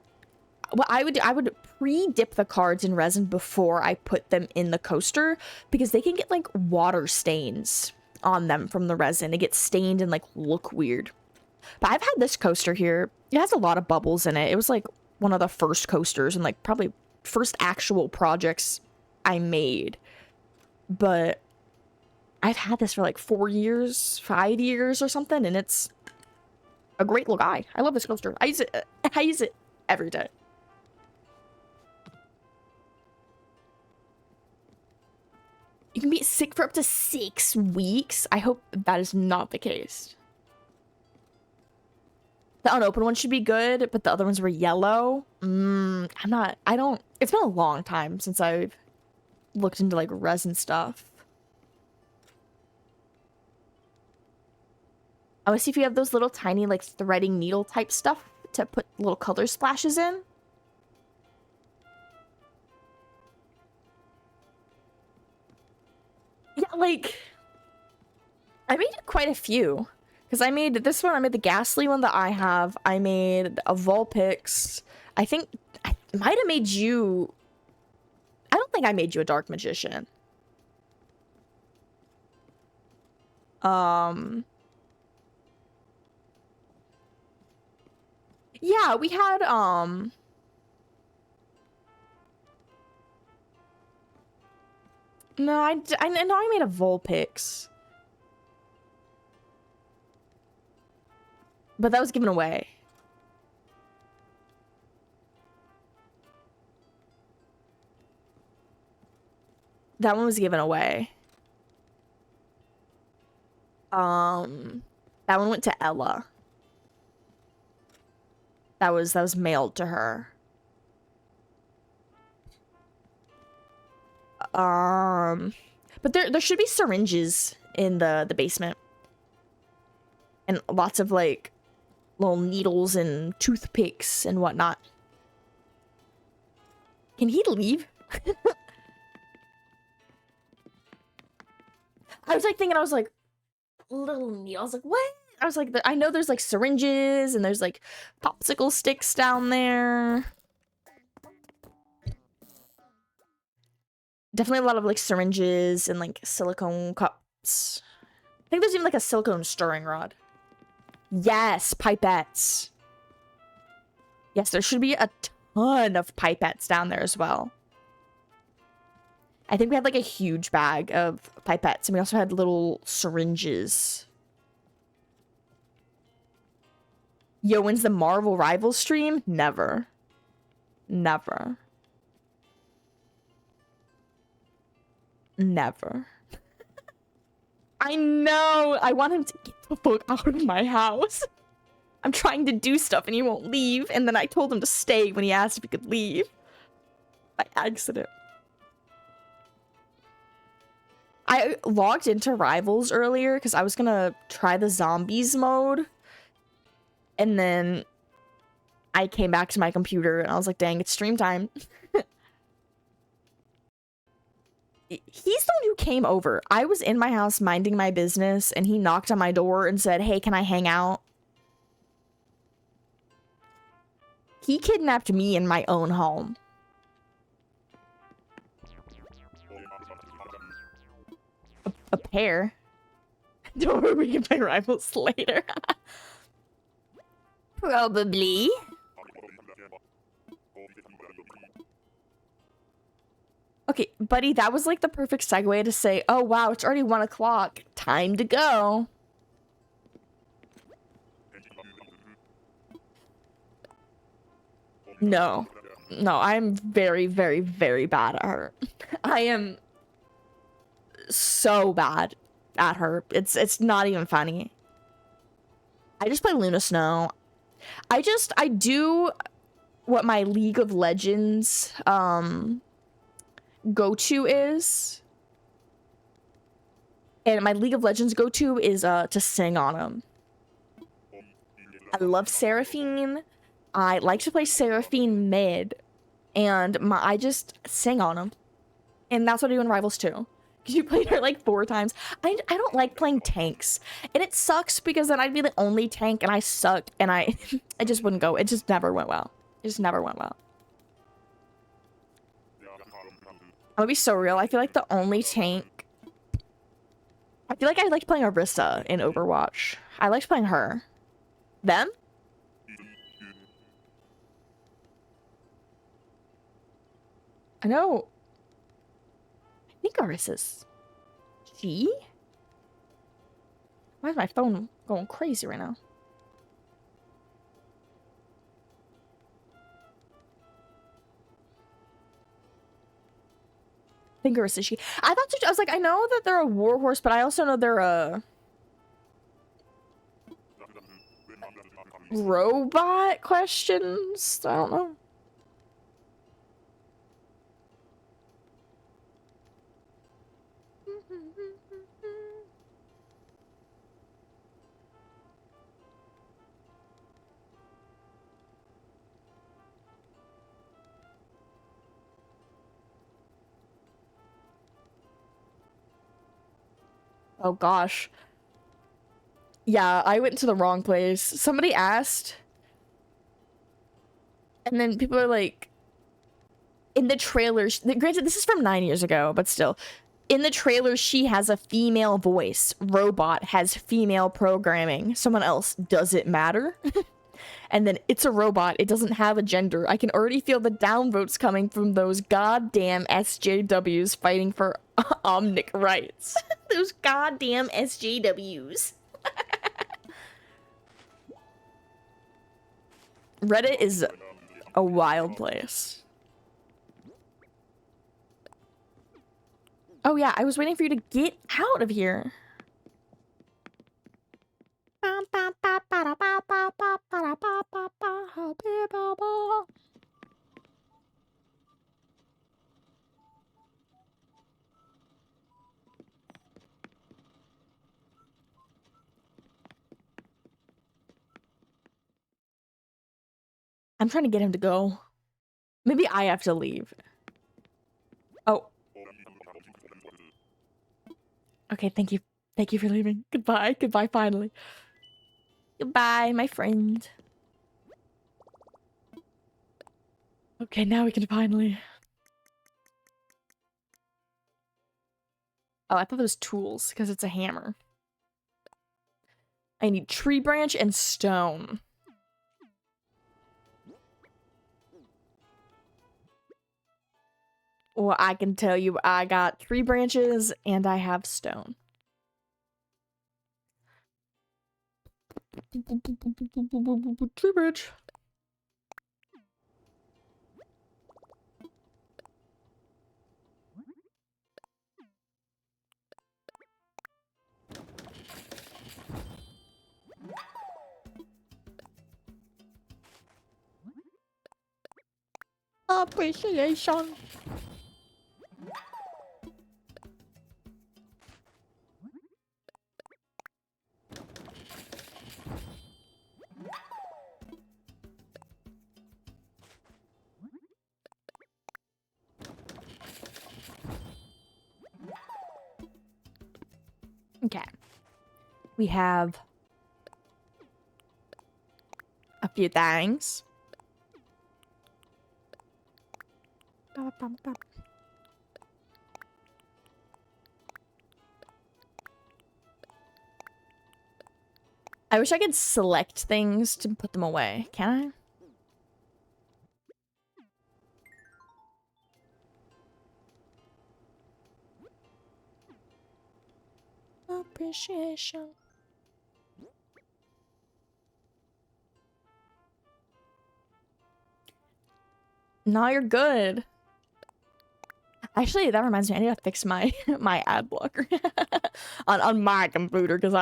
what I would do, I would pre-dip the cards in resin before I put them in the coaster, because they can get like water stains on them from the resin. It gets stained and like look weird. But I've had this coaster here. It has a lot of bubbles in it. It was like one of the first coasters and like probably first actual projects I made. But I've had this for like 4 years, 5 years or something, and it's a great little guy. I love this coaster. I use it every day. You can be sick for up to 6 weeks. I hope that is not the case. The unopened one should be good, but the other ones were yellow. It's been a long time since I've looked into like resin stuff. I want to see if you have those little tiny like threading needle type stuff to put little color splashes in. Yeah, like I made quite a few. Because I made this one, I made the ghastly one that I have. I made a Vulpix. I think I might have made you... I don't think I made you a Dark Magician. Yeah, we had, No, I know I made a Vulpix. But that was given away. That one was given away. That one went to Ella. That was mailed to her. But there should be syringes in the basement. And lots of like little needles and toothpicks and whatnot. Can he leave? I was like thinking, I was like, little needle. I was like, what? I was like, I know there's like syringes and there's like popsicle sticks down there. Definitely a lot of like syringes and like silicone cups. I think there's even like a silicone stirring rod. Yes, pipettes. Yes, there should be a ton of pipettes down there as well. I think we had like a huge bag of pipettes and we also had little syringes. Yo, when's the Marvel Rivals stream? Never. Never. Never. I know! I want him to get the fuck out of my house. I'm trying to do stuff and he won't leave, and then I told him to stay when he asked if he could leave. By accident. I logged into Rivals earlier because I was gonna try the zombies mode. And then I came back to my computer and I was like, dang, it's stream time. He's the one who came over. I was in my house minding my business and he knocked on my door and said, hey, can I hang out? He kidnapped me in my own home. A pair? Don't worry, we can play Rivals later. Probably. Okay, buddy, that was like the perfect segue to say, oh wow, it's already 1 o'clock. Time to go. No. No, I'm very, very, very bad at her. I am so bad at her. It's not even funny. I just play Luna Snow. I do what my League of Legends go-to is. And my League of Legends go-to is to sing on them. I love Seraphine. I like to play Seraphine mid. And I just sing on them. And that's what I do in Rivals too. You played her like 4 times. I don't like playing tanks. And it sucks because then I'd be the only tank and I suck and I just wouldn't go. It just never went well. It just never went well. I'm gonna be so real. I feel like the only tank... I feel like I liked playing Orisa in Overwatch. I liked playing her. Them? I know... I think Orisa's... She? Why is my phone going crazy right now? I think Orisa she. I thought I was like, I know that they're a warhorse, but I also know they're a... robot questions? I don't know. Oh gosh. Yeah, I went to the wrong place. Somebody asked, and then people are like, in the trailers, granted, this is from 9 years ago, but still, in the trailer, she has a female voice. Robot has female programming. Someone else, does it matter? And then it's a robot. It doesn't have a gender. I can already feel the downvotes coming from those goddamn SJWs fighting for omnic rights. Those goddamn SJWs. Reddit is a wild place. Oh yeah, I was waiting for you to get out of here. I'm trying to get him to go. Maybe I have to leave. Oh. Okay, thank you. Thank you for leaving. Goodbye. Goodbye, finally. Goodbye, my friend. Okay, now we can finally... Oh, I thought it was tools, because it's a hammer. I need tree branch and stone. Well, I can tell you I got tree branches and I have stone. Tree branch. Appreciation. Okay. We have a few things. I wish I could select things to put them away. Can I? Appreciation. No, you're good. Actually, that reminds me, I need to fix my my ad blocker on my computer because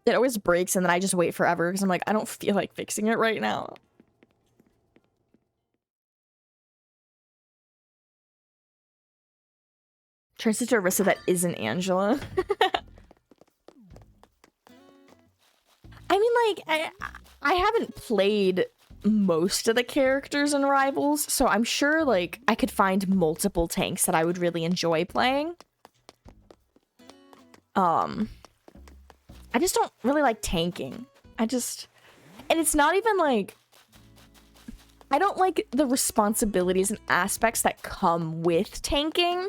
it always breaks and then I just wait forever because I'm like, I don't feel like fixing it right now. Turns into Arissa that isn't Angela. I mean, like, I haven't played most of the characters in Rivals, so I'm sure, like, I could find multiple tanks that I would really enjoy playing. I just don't really like tanking. And it's not even, like, I don't like the responsibilities and aspects that come with tanking.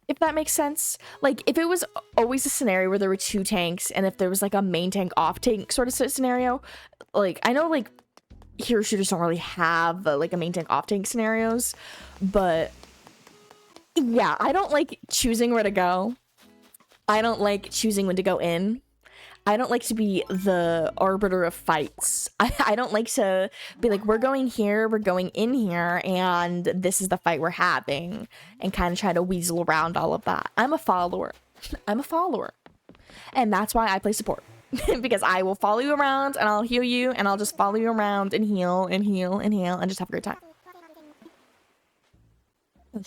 If that makes sense. Like, if it was always a scenario where there were two tanks, and if there was, like, a main tank, off tank sort of scenario, like, I know, like, hero shooters don't really have, like, a main tank, off tank scenarios, but, yeah, I don't like choosing where to go. I don't like choosing when to go in. I don't like to be the arbiter of fights. I don't like to be like, we're going here, we're going in here, and this is the fight we're having, and kind of try to weasel around all of that. I'm a follower. I'm a follower. And that's why I play support. because I will follow you around and I'll heal you and I'll just follow you around and heal and heal and heal and just have a great time.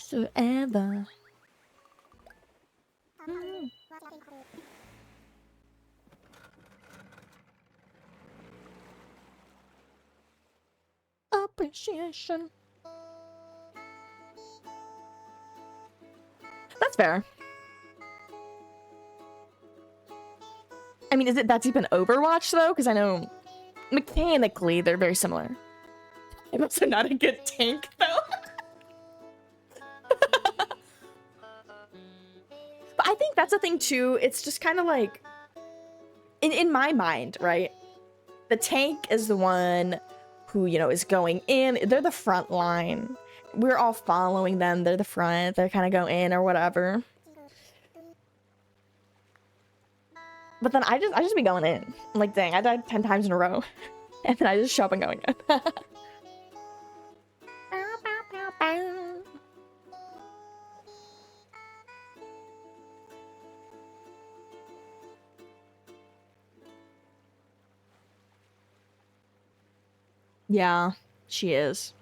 Forever. Appreciation. That's fair. I mean, is it that deep in Overwatch though? Because I know mechanically they're very similar. I'm also not a good tank though. But I think that's the thing too. It's just kind of like, in my mind, right? The tank is the one who, you know, is going in. They're the front line. We're all following them. They're the front. They're kind of go in or whatever. But then I just be going in. I'm like, dang, I died 10 times in a row. And then I just show up and go again. Yeah, she is.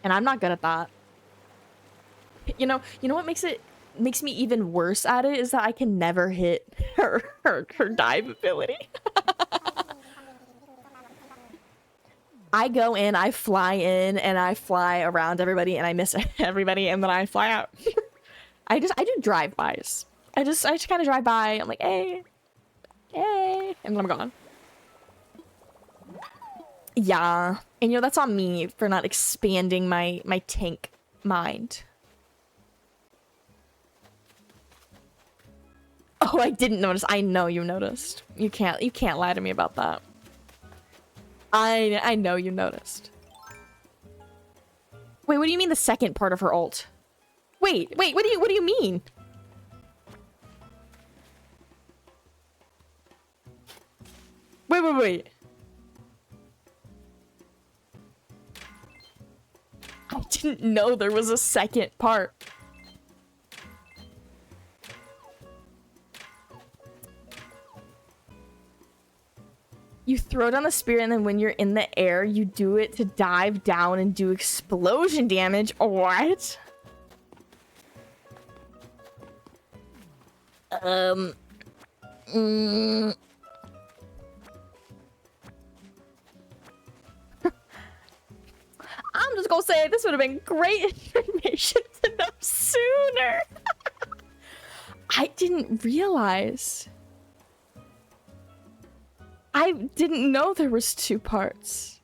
And I'm not good at that. You know what makes me even worse at it is that I can never hit her dive ability. I go in, I fly in, and I fly around everybody, and I miss everybody, and then I fly out. I do drive-bys. I just kind of drive by. I'm like, hey, and then I'm gone. Yeah, and you know that's on me for not expanding my tank mind. Oh, I didn't notice. I know you noticed. You can't lie to me about that. I know you noticed. Wait, what do you mean the second part of her ult? Wait, what do you mean? Wait. I didn't know there was a second part. You throw down the spear, and then when you're in the air, you do it to dive down and do explosion damage. What? I'm just gonna say this would have been great information to know sooner. I didn't realize. I didn't know there was 2 parts.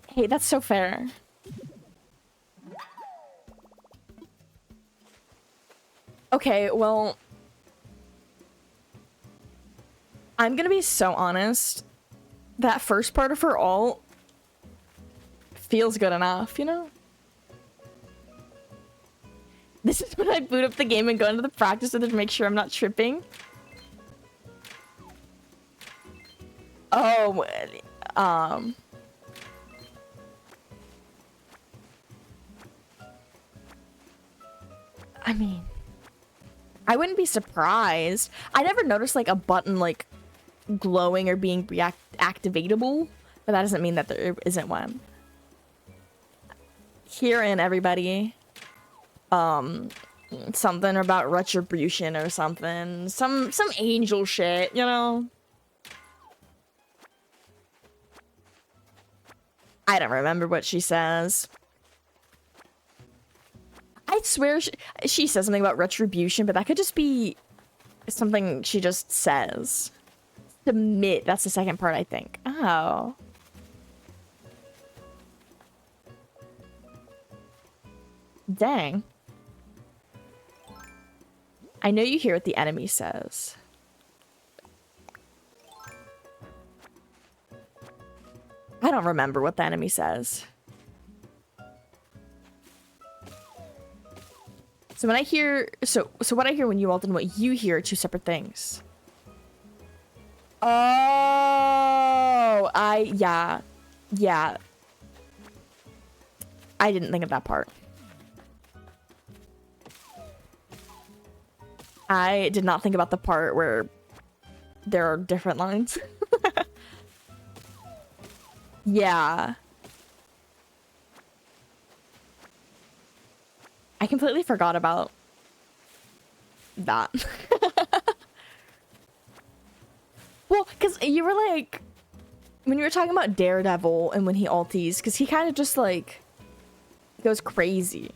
Hey, that's so fair. Okay, well, I'm gonna be so honest. That first part of her ult feels good enough, you know? This is when I boot up the game and go into the practice with it to make sure I'm not tripping. Oh, I mean, I wouldn't be surprised. I never noticed like a button like glowing or being activatable, but that doesn't mean that there isn't one. Herein, everybody. Something about retribution or something. Some angel shit, you know? I don't remember what she says. I swear she says something about retribution, but that could just be something she just says. Submit, that's the second part, I think. Oh. Dang. I know you hear what the enemy says. I don't remember what the enemy says. So when I hear, so what I hear when you ult and what you hear are 2 separate things. Oh, yeah. I didn't think of that part. I did not think about the part where there are different lines. Yeah. I completely forgot about that. Well, because you were like, when you were talking about Daredevil and when he ulties, because he kind of just like goes crazy.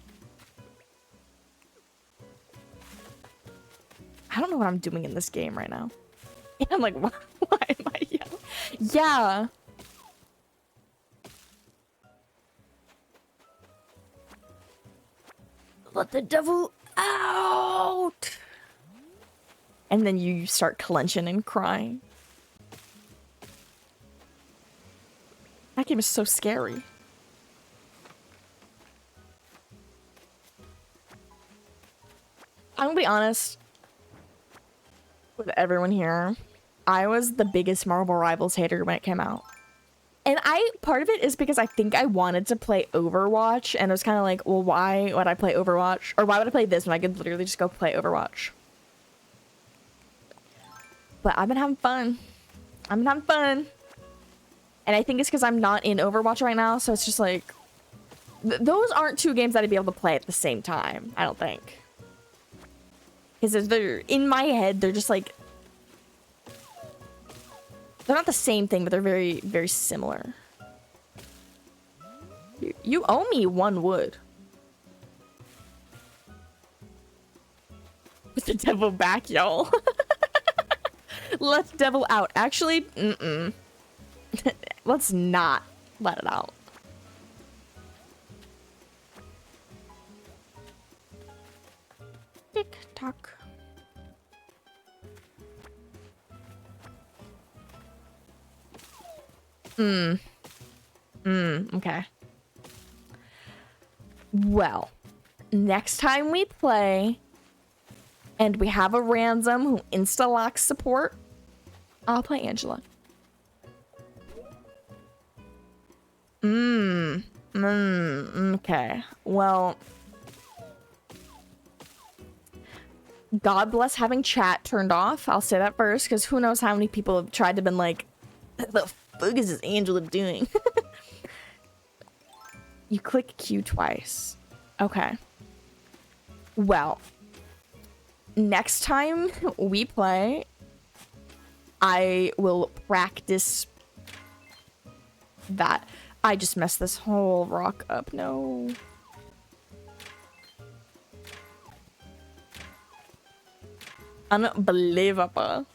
I don't know what I'm doing in this game right now. And I'm like, why am I yelling? Yeah. Let the devil out. And then you start clenching and crying. That game is so scary. I'm gonna be honest with everyone here. I was the biggest Marvel Rivals hater when it came out. And part of it is because I think I wanted to play Overwatch, and it was kind of like, well, why would I play Overwatch? Or why would I play this when I could literally just go play Overwatch? But I've been having fun. I've been having fun. And I think it's because I'm not in Overwatch right now, so it's just like... those aren't two games that I'd be able to play at the same time, I don't think. Because they're, in my head, they're just like... they're not the same thing, but they're very, very similar. You owe me 1 wood. With the devil back, y'all. Let the devil out. Actually, let's not let it out. Tick tock. Okay. Well, next time we play and we have a ransom who insta-locks support, I'll play Angela. Okay. Well, God bless having chat turned off. I'll say that first, because who knows how many people have tried to been like, the fuck is this Angela doing? You click Q twice. Okay. Well, next time we play, I will practice that. I just messed this whole rock up. No. Unbelievable.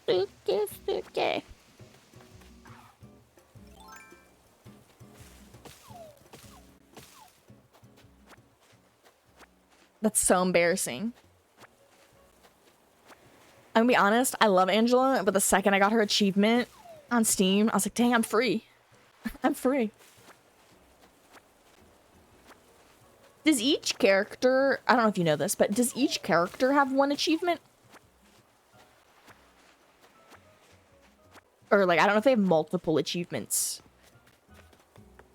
Okay. That's so embarrassing. I'm gonna be honest, I love Angela, but the second I got her achievement on Steam, I was like, dang, I'm free. I'm free. Does each character, I don't know if you know this, but does each character have 1 achievement? Or like, I don't know if they have multiple achievements.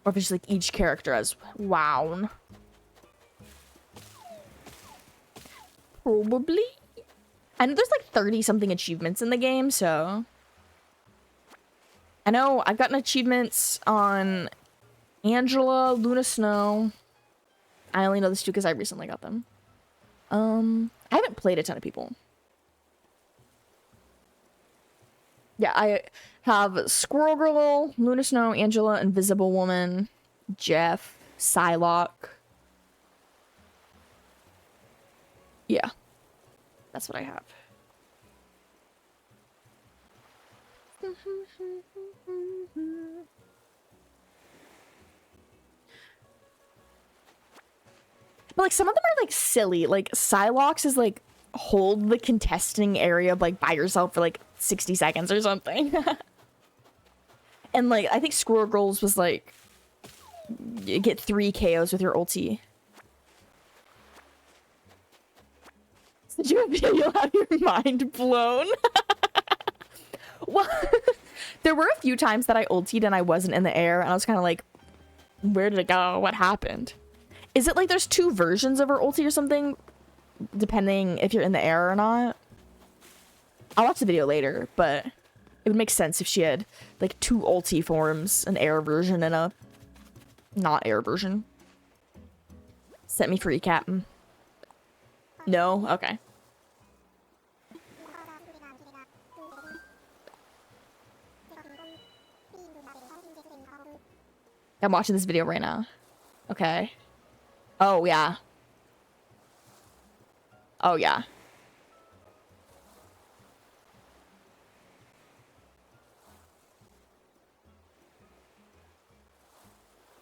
Or if it's just like each character has wow. Probably. I know there's like 30 something achievements in the game, so I know I've gotten achievements on Angela, Luna Snow. I only know this 2 because I recently got them. I haven't played a ton of people. Yeah, I have Squirrel Girl, Luna Snow, Angela, Invisible Woman, Jeff, Psylocke. Yeah. That's what I have. But like some of them are like silly. Like Psylocke's is like hold the contesting area like by yourself for like 60 seconds or something. And like I think Squirrel Girls was like you get 3 KOs with your ulti. Did you you'll have your mind blown? Well, there were a few times that I ultied and I wasn't in the air and I was kind of like, where did it go? What happened? Is it like there's two versions of her ulti or something? Depending if you're in the air or not. I'll watch the video later, but it would make sense if she had like two ulti forms, an air version and a not air version. Set me free, Captain. No? Okay. I'm watching this video right now. Okay. Oh, yeah. Oh, yeah.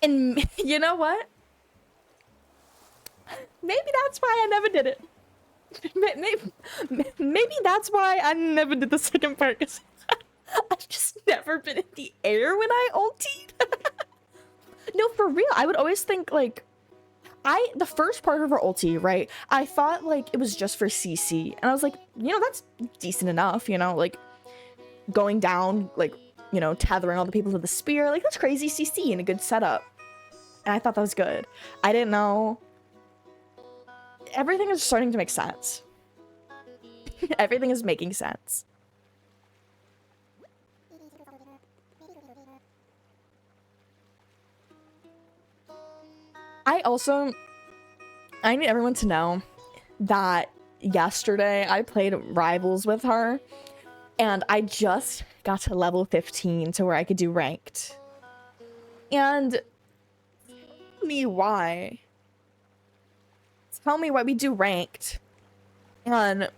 And you know what? Maybe that's why I never did it. Maybe that's why I never did the second part. Cause I've just never been in the air when I ultied. No, for real. I would always think like, the first part of her ulti, right? I thought like it was just for CC, and I was like, you know, that's decent enough, you know, like going down, like, you know, tethering all the people to the spear, like that's crazy CC and a good setup. And I thought that was good. I didn't know. Everything is starting to make sense. Everything is making sense. I need everyone to know that yesterday I played Rivals with her and I just got to level 15 to where I could do ranked. And tell me why we do ranked. And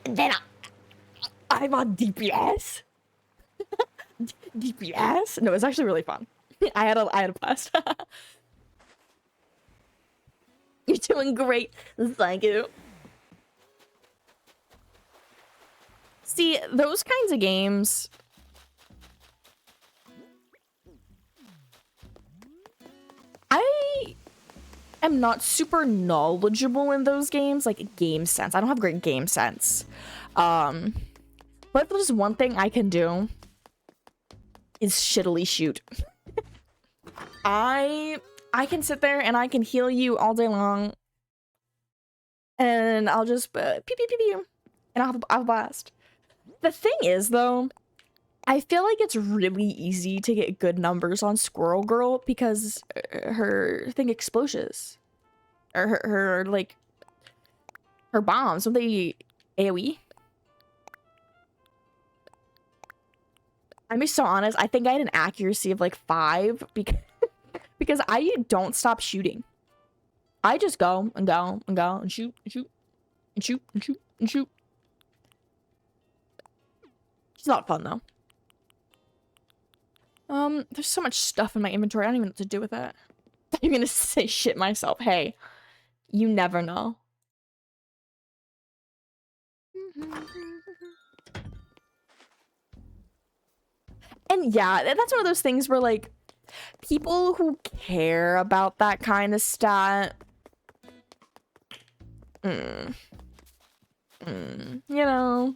then I'm on DPS. DPS? No, it's actually really fun. I had a blast. You're doing great. Thank you. See, those kinds of games. I am not super knowledgeable in those games, like game sense. I don't have great game sense. But if there's one thing I can do, is shittily shoot. I can sit there and I can heal you all day long, and I'll just pew pew pew pew, and I'll have a blast. The thing is, though, I feel like it's really easy to get good numbers on Squirrel Girl because her thing explosions, or her like her bombs when they AOE. I'm be so honest. I think I had an accuracy of like 5 because I don't stop shooting. I just go and go and go and shoot and shoot and shoot and shoot and shoot. It's not fun though. There's so much stuff in my inventory. I don't even know what to do with that. I'm gonna say shit myself. Hey, you never know. And yeah, that's one of those things where like people who care about that kind of stat, you know,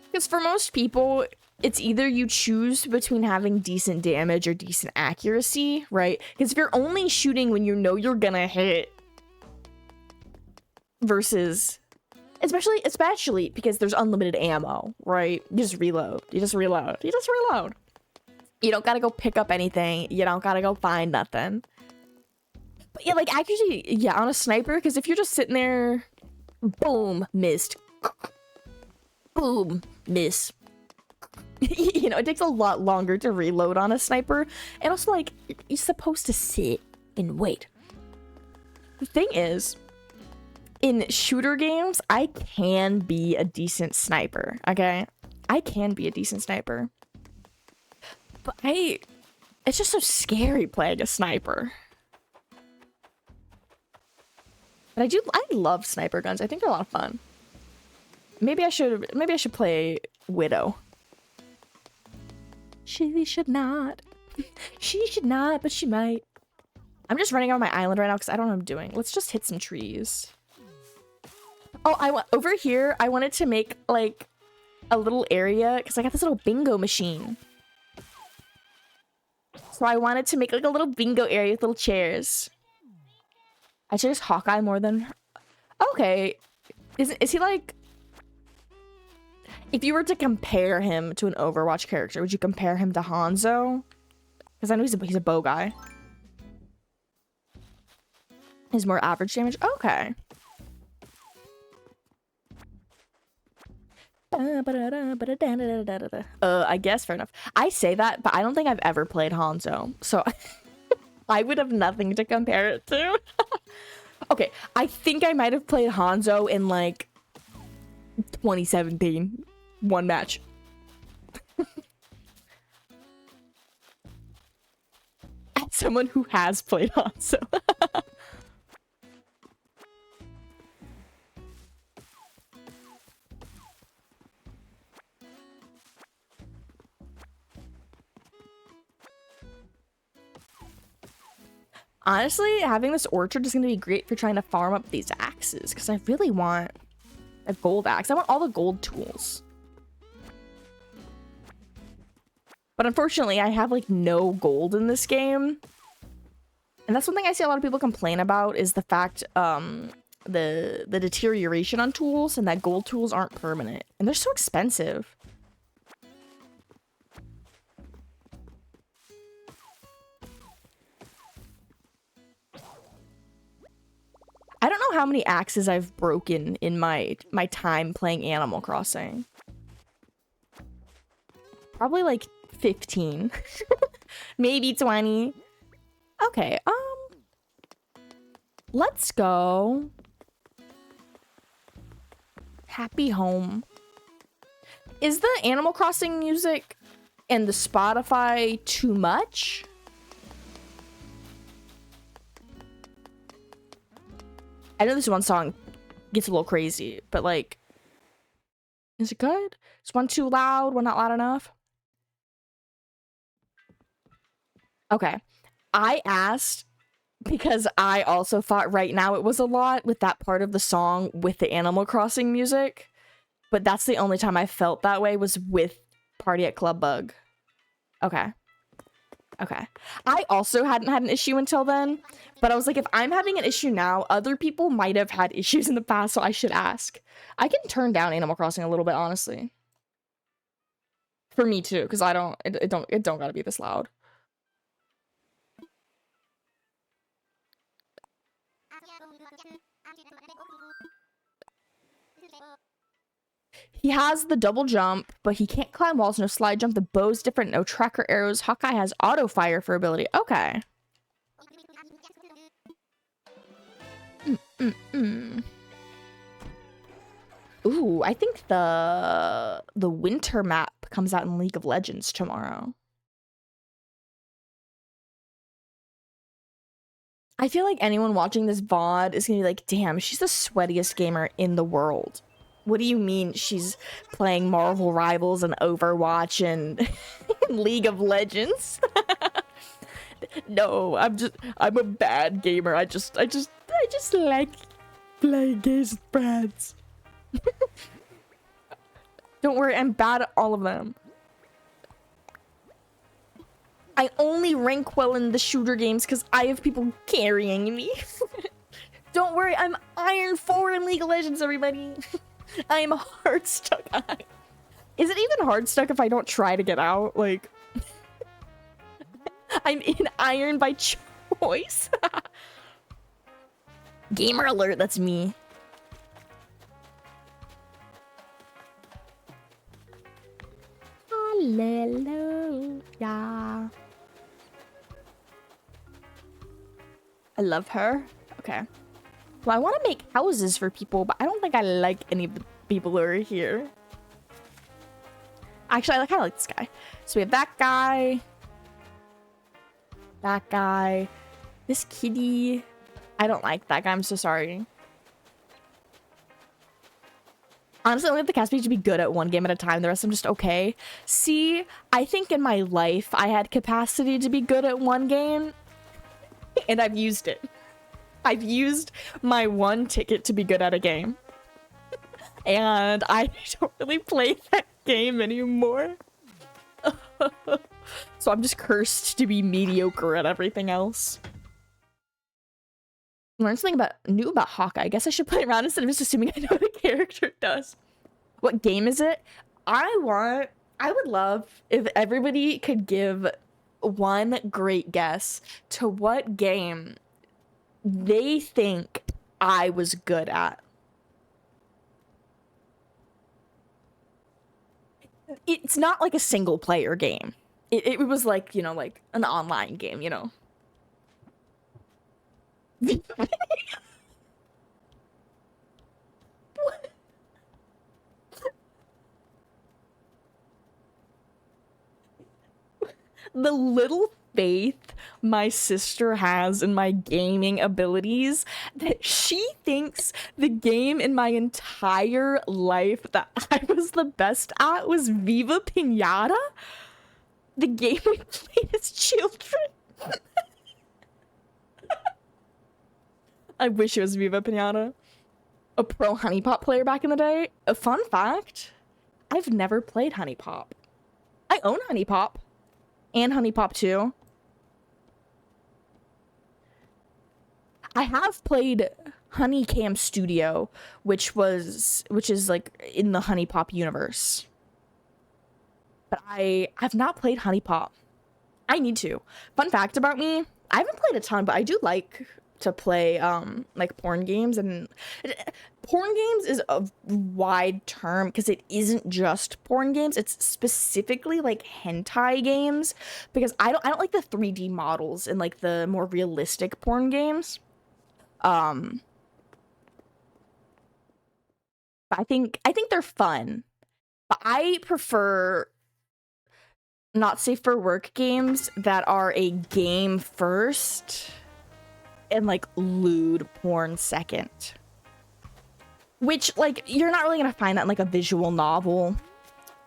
because for most people, it's either you choose between having decent damage or decent accuracy, right? Because if you're only shooting when you know you're gonna hit, versus, especially because there's unlimited ammo, right? You just reload. You just reload. You just reload. You don't gotta go pick up anything. You don't gotta go find nothing. But yeah, like accuracy, yeah, on a sniper, because if you're just sitting there, boom, missed. Boom, miss. You know, it takes a lot longer to reload on a sniper. And also, like, you're supposed to sit and wait. The thing is, in shooter games, I can be a decent sniper, okay? I can be a decent sniper. But it's just so scary playing a sniper. But I love sniper guns. I think they're a lot of fun. Maybe I should play Widow. She should not. She should not, but she might. I'm just running on my island right now because I don't know what I'm doing. Let's just hit some trees. Oh, over here, I wanted to make, like, a little area because I got this little bingo machine. So I wanted to make like a little bingo area with little chairs. I chose Hawkeye more than her. Okay. Is he like... If you were to compare him to an Overwatch character, would you compare him to Hanzo? Because I know he's a bow guy. He's more average damage. Okay. I guess fair enough. I say that, but I don't think I've ever played Hanzo, so I would have nothing to compare it to. Okay, I think I might have played Hanzo in like 2017, one match. As someone who has played Hanzo. Honestly, having this orchard is going to be great for trying to farm up these axes, because I really want a gold axe. I want all the gold tools. But unfortunately, I have like no gold in this game. And that's one thing I see a lot of people complain about, is the fact the deterioration on tools, and that gold tools aren't permanent. And they're so expensive. I don't know how many axes I've broken in my time playing Animal Crossing. Probably like 15. Maybe 20. Okay, let's go. Happy home. Is the Animal Crossing music and the Spotify too much? I know this one song gets a little crazy, but like, is it good? Is one too loud? One not loud enough? Okay. I asked because I also thought right now it was a lot with that part of the song with the Animal Crossing music, but that's the only time I felt that way was with Party at Club Bug. Okay. Okay. I also hadn't had an issue until then, but I was like, if I'm having an issue now, other people might have had issues in the past, so I should ask. I can turn down Animal Crossing a little bit, honestly. For me too, because it don't gotta be this loud. He has the double jump, but he can't climb walls, no slide jump. The bow's different, no tracker arrows. Hawkeye has auto fire for ability. Okay. Ooh, I think the winter map comes out in League of Legends tomorrow. I feel like anyone watching this VOD is gonna be like, damn, she's the sweatiest gamer in the world. What do you mean she's playing Marvel Rivals and Overwatch and League of Legends? No, I'm a bad gamer. I just like playing games with friends. Don't worry, I'm bad at all of them. I only rank well in the shooter games because I have people carrying me. Don't worry, I'm Iron 4 in League of Legends, everybody. I am hard stuck. Is it even hard stuck if I don't try to get out? Like, I'm in iron by choice. Gamer alert, that's me. Hallelujah. I love her. Okay. Well, I want to make houses for people, but I don't think I like any of the people who are here. Actually, I kind of like this guy. So we have that guy. That guy. This kitty. I don't like that guy. I'm so sorry. Honestly, I only have the capacity to be good at one game at a time. The rest I'm just okay. See, I think in my life, I had capacity to be good at one game. And I've used it. I've used my one ticket to be good at a game. And I don't really play that game anymore. So so I'm just cursed to be mediocre at everything else. Learn something new about Hawkeye. I guess I should play around instead of just assuming I know what a character does. What game is it? I would love if everybody could give one great guess to what game they think I was good at. It's not like a single player game. It was like, you know, like an online game, you know. The little faith my sister has in my gaming abilities, that she thinks the game in my entire life that I was the best at was Viva Pinata, the game we played as children. I wish it was Viva Pinata. A pro Honey Pop player back in the day. A fun fact, I've never played Honey Pop. I own Honey Pop. And Honey Pop 2. I have played Honey Cam Studio, which is like in the Honey Pop universe. But I've not played Honey Pop. I need to. Fun fact about me, I haven't played a ton, but I do like to play like porn games, and porn games is a wide term because it isn't just porn games, it's specifically like hentai games, because I don't like the 3D models and like the more realistic porn games. But I think they're fun, but I prefer not safe for work games that are a game first and like lewd porn second. Which, like, you're not really gonna find that in like a visual novel,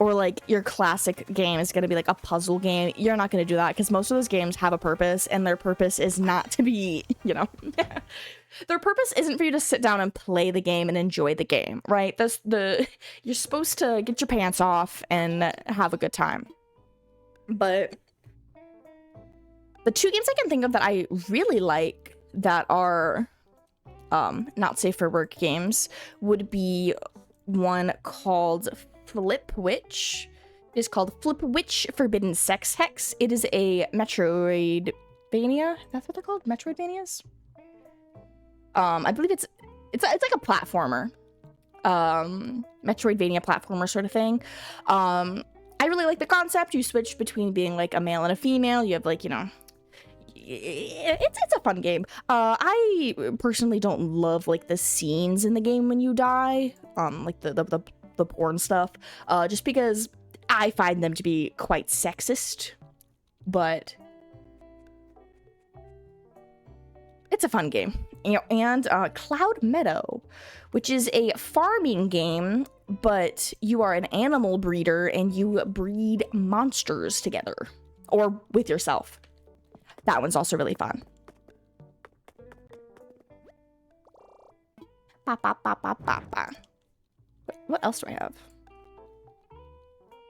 or like your classic game is gonna be like a puzzle game. You're not gonna do that because most of those games have a purpose, and their purpose is not to be, you know, their purpose isn't for you to sit down and play the game and enjoy the game, right? You're supposed to get your pants off and have a good time. But the two games I can think of that I really like that are not safe for work games would be one called Flip Witch. It is called Flip Witch Forbidden Sex Hex. It is a Metroidvania. That's what they're called? Metroidvanias? I believe it's like a platformer. Metroidvania platformer sort of thing. I really like the concept. You switch between being like a male and a female. You have like, you know, it's a fun game. I personally don't love like the scenes in the game when you die, like the porn stuff, just because I find them to be quite sexist, but it's a fun game. And Cloud Meadow, which is a farming game, but you are an animal breeder and you breed monsters together or with yourself. That one's also really fun. What else do I have?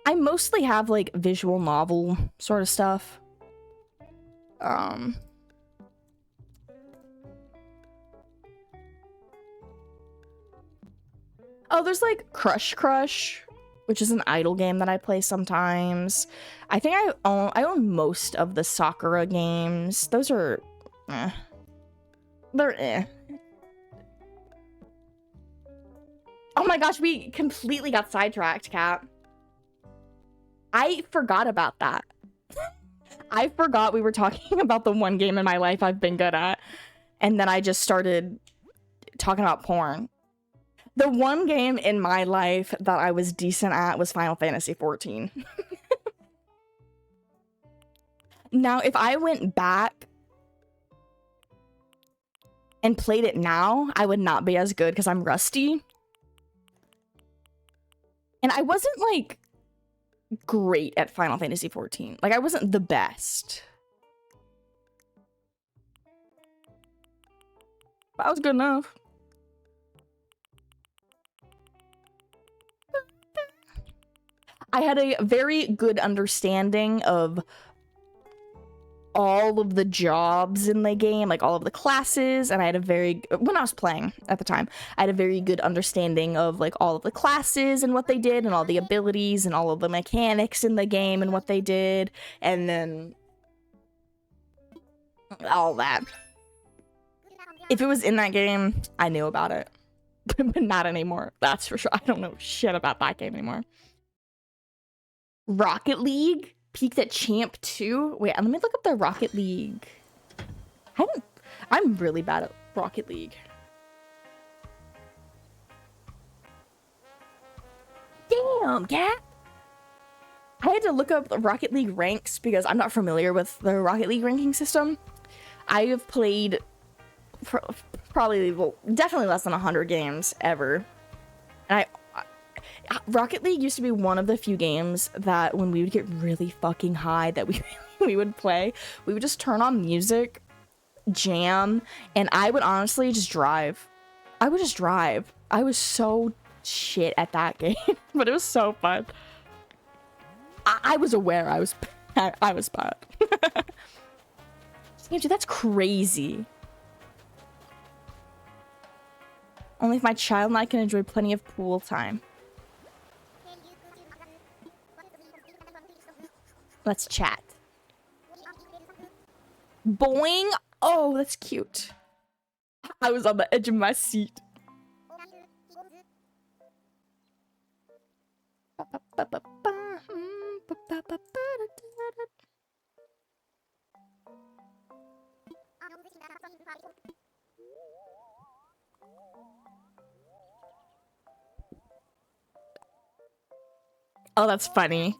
I mostly have like visual novel sort of stuff. Oh, there's like Crush, which is an idle game that I play sometimes. I think I own most of the Sakura games. Those are they're eh. Oh my gosh, we completely got sidetracked, Kat. I forgot about that. I forgot we were talking about the one game in my life I've been good at, and then I just started talking about porn. The one game in my life that I was decent at was Final Fantasy XIV. Now, if I went back and played it now, I would not be as good because I'm rusty. And I wasn't, like, great at Final Fantasy XIV. Like, I wasn't the best. But I was good enough. I had a very good understanding of all of the jobs in the game, like all of the classes, and I had a very, when I was playing at the time, I had a very good understanding of like all of the classes and what they did and all the abilities and all of the mechanics in the game and what they did, and then all that. If it was in that game, I knew about it, but not anymore. That's for sure. I don't know shit about that game anymore. Rocket League peaked at Champ 2. Wait, let me look up the Rocket League. I'm really bad at Rocket League. Damn, cat. I had to look up the Rocket League ranks because I'm not familiar with the Rocket League ranking system. I have played probably, well, definitely less than 100 games ever. And Rocket League used to be one of the few games that when we would get really fucking high that we would play, we would just turn on music, jam, and I would honestly just drive. I would just drive. I was so shit at that game, but it was so fun. I was aware I was bad. Damn, dude, that's crazy. Only if my child and I can enjoy plenty of pool time. Let's chat. Boing! Oh, that's cute. I was on the edge of my seat. Oh, that's funny.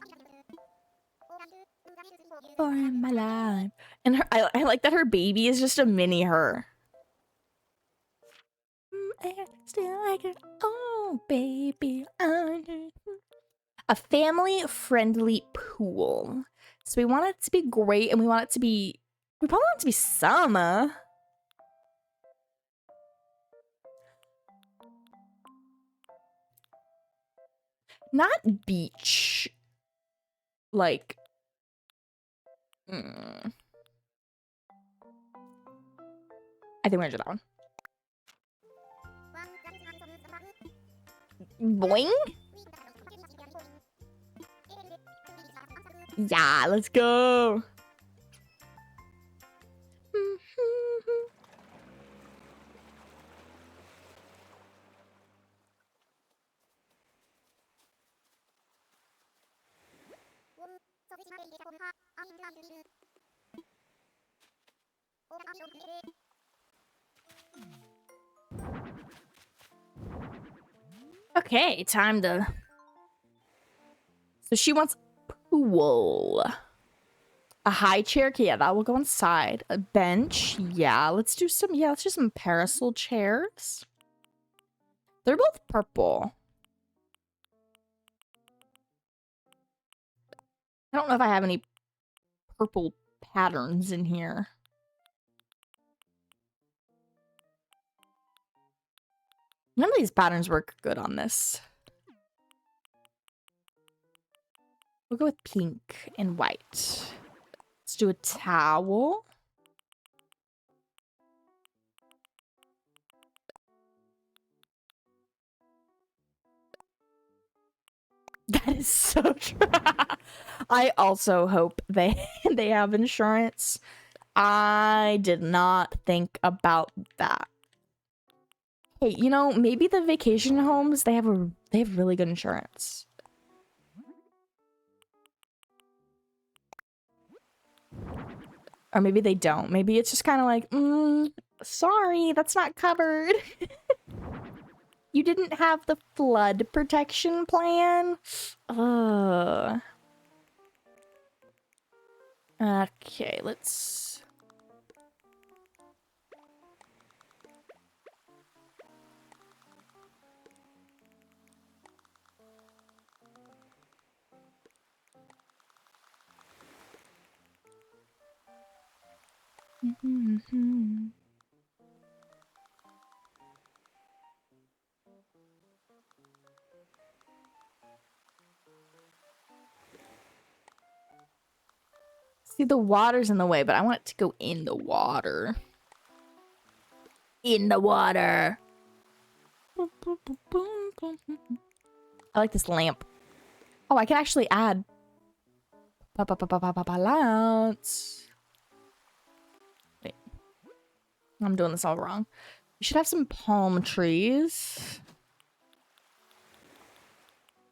For my life. And her, I like that her baby is just a mini her. Still like her. Oh, baby. A family-friendly pool. So we want it to be great, and we want it to be... We probably want it to be summer. Not beach. Like... I think we're gonna do that one. Boing? Yeah, let's go. Okay, time to... So she wants pool. A high chair? Okay, yeah, that will go inside. A bench? Yeah, let's do some... Yeah, let's do some parasol chairs. They're both purple. I don't know if I have any purple patterns in here. None of these patterns work good on this. We'll go with pink and white. Let's do a towel. That is so true. I also hope they have insurance. I did not think about that. Hey, you know, maybe the vacation homes, they have really good insurance. Or maybe they don't. Maybe it's just kind of like, sorry, that's not covered. You didn't have the flood protection plan? Okay, let's... See, the water's in the way, but I want it to go in the water. In the water. I like this lamp. Oh, I can actually add lamps. Wait, I'm doing this all wrong. We should have some palm trees.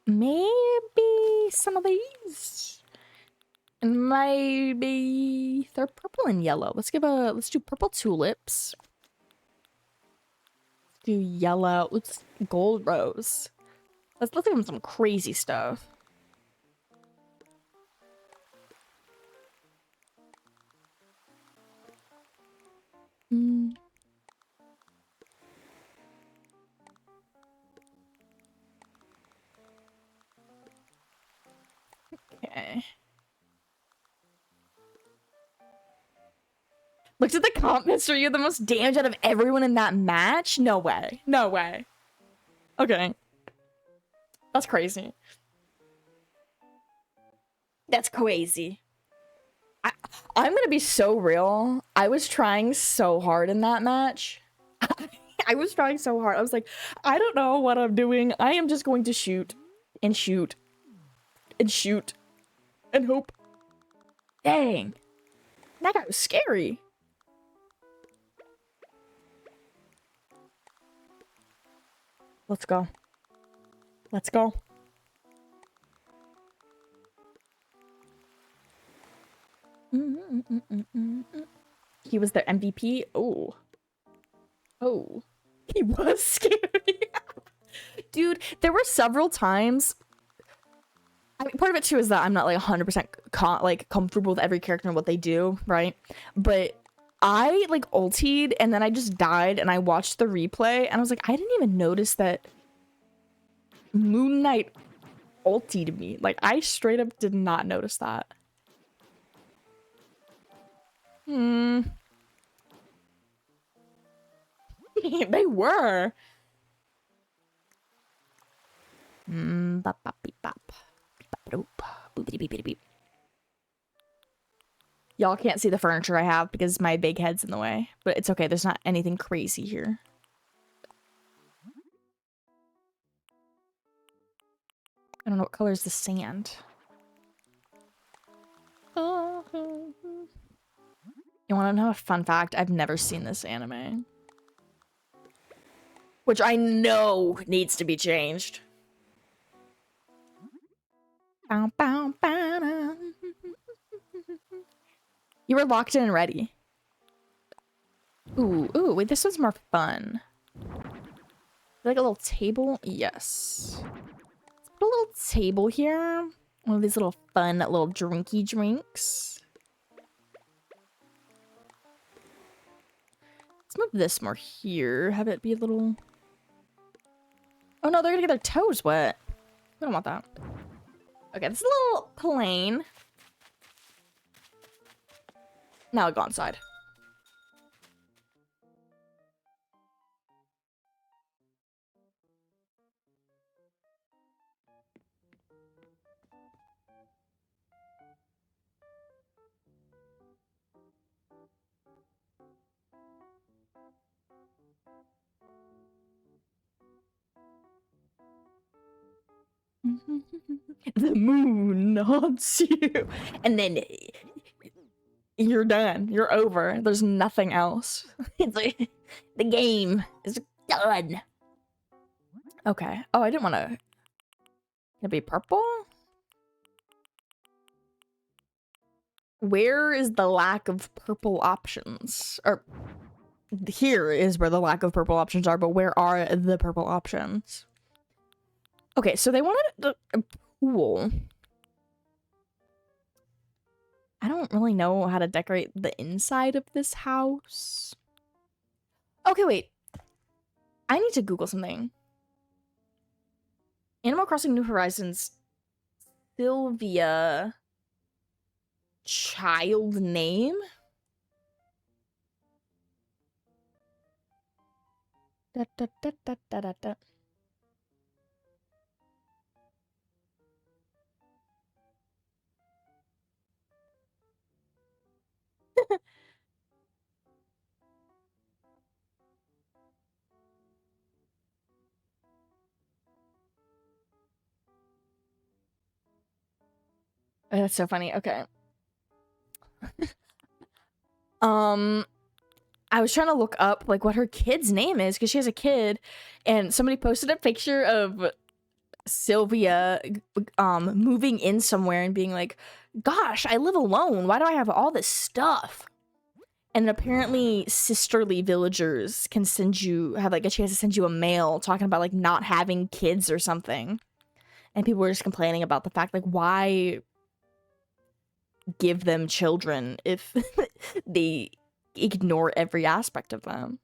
Maybe some of these. And maybe they're purple and yellow. Let's do purple tulips. Let's do yellow. Let's gold rose. Let's give them some crazy stuff. Okay. Looked at the comp history. You're the most damage out of everyone in that match? No way. No way. Okay. That's crazy. That's crazy. I'm gonna be so real. I was trying so hard in that match. I was trying so hard. I was like, I don't know what I'm doing. I am just going to shoot and shoot and shoot and hope. Dang. That guy was scary. Let's go. Let's go. He was their MVP. Oh. Oh. He was scary. Dude, there were several times. I mean, part of it too is that I'm not like 100% comfortable with every character and what they do, right? But I like ultied and then I just died and I watched the replay and I was like, I didn't even notice that Moon Knight ultied me. Like, I straight up did not notice that. They were. Y'all can't see the furniture I have because my big head's in the way. But it's okay, there's not anything crazy here. I don't know what color is the sand. You want to know a fun fact? I've never seen this anime. Which I know needs to be changed. You were locked in and ready. Ooh, wait, this one's more fun. Like a little table? Yes. Let's put a little table here. One of these little fun little drinky drinks. Let's move this more here. Have it be a little... Oh no, they're gonna get their toes wet. I don't want that. Okay, this is a little plain. Now I'll go inside. The moon haunts you. And then you're done. You're over. There's nothing else. It's like the game is done. Okay. Oh, I didn't want to. Can it be purple? Where is the lack of purple options? Or here is where the lack of purple options are, but where are the purple options? Okay, so they wanted a pool. I don't really know how to decorate the inside of this house. Okay, wait. I need to Google something. Animal Crossing New Horizons. Sylvia. Child name? Da, da, da, da, da, da, da. Oh, that's so funny. Okay. I was trying to look up like what her kid's name is because she has a kid, and somebody posted a picture of Sylvia moving in somewhere and being like, gosh, I live alone. Why do I have all this stuff? And apparently sisterly villagers can have like a chance to send you a mail talking about like not having kids or something. And people were just complaining about the fact like, why give them children if they ignore every aspect of them?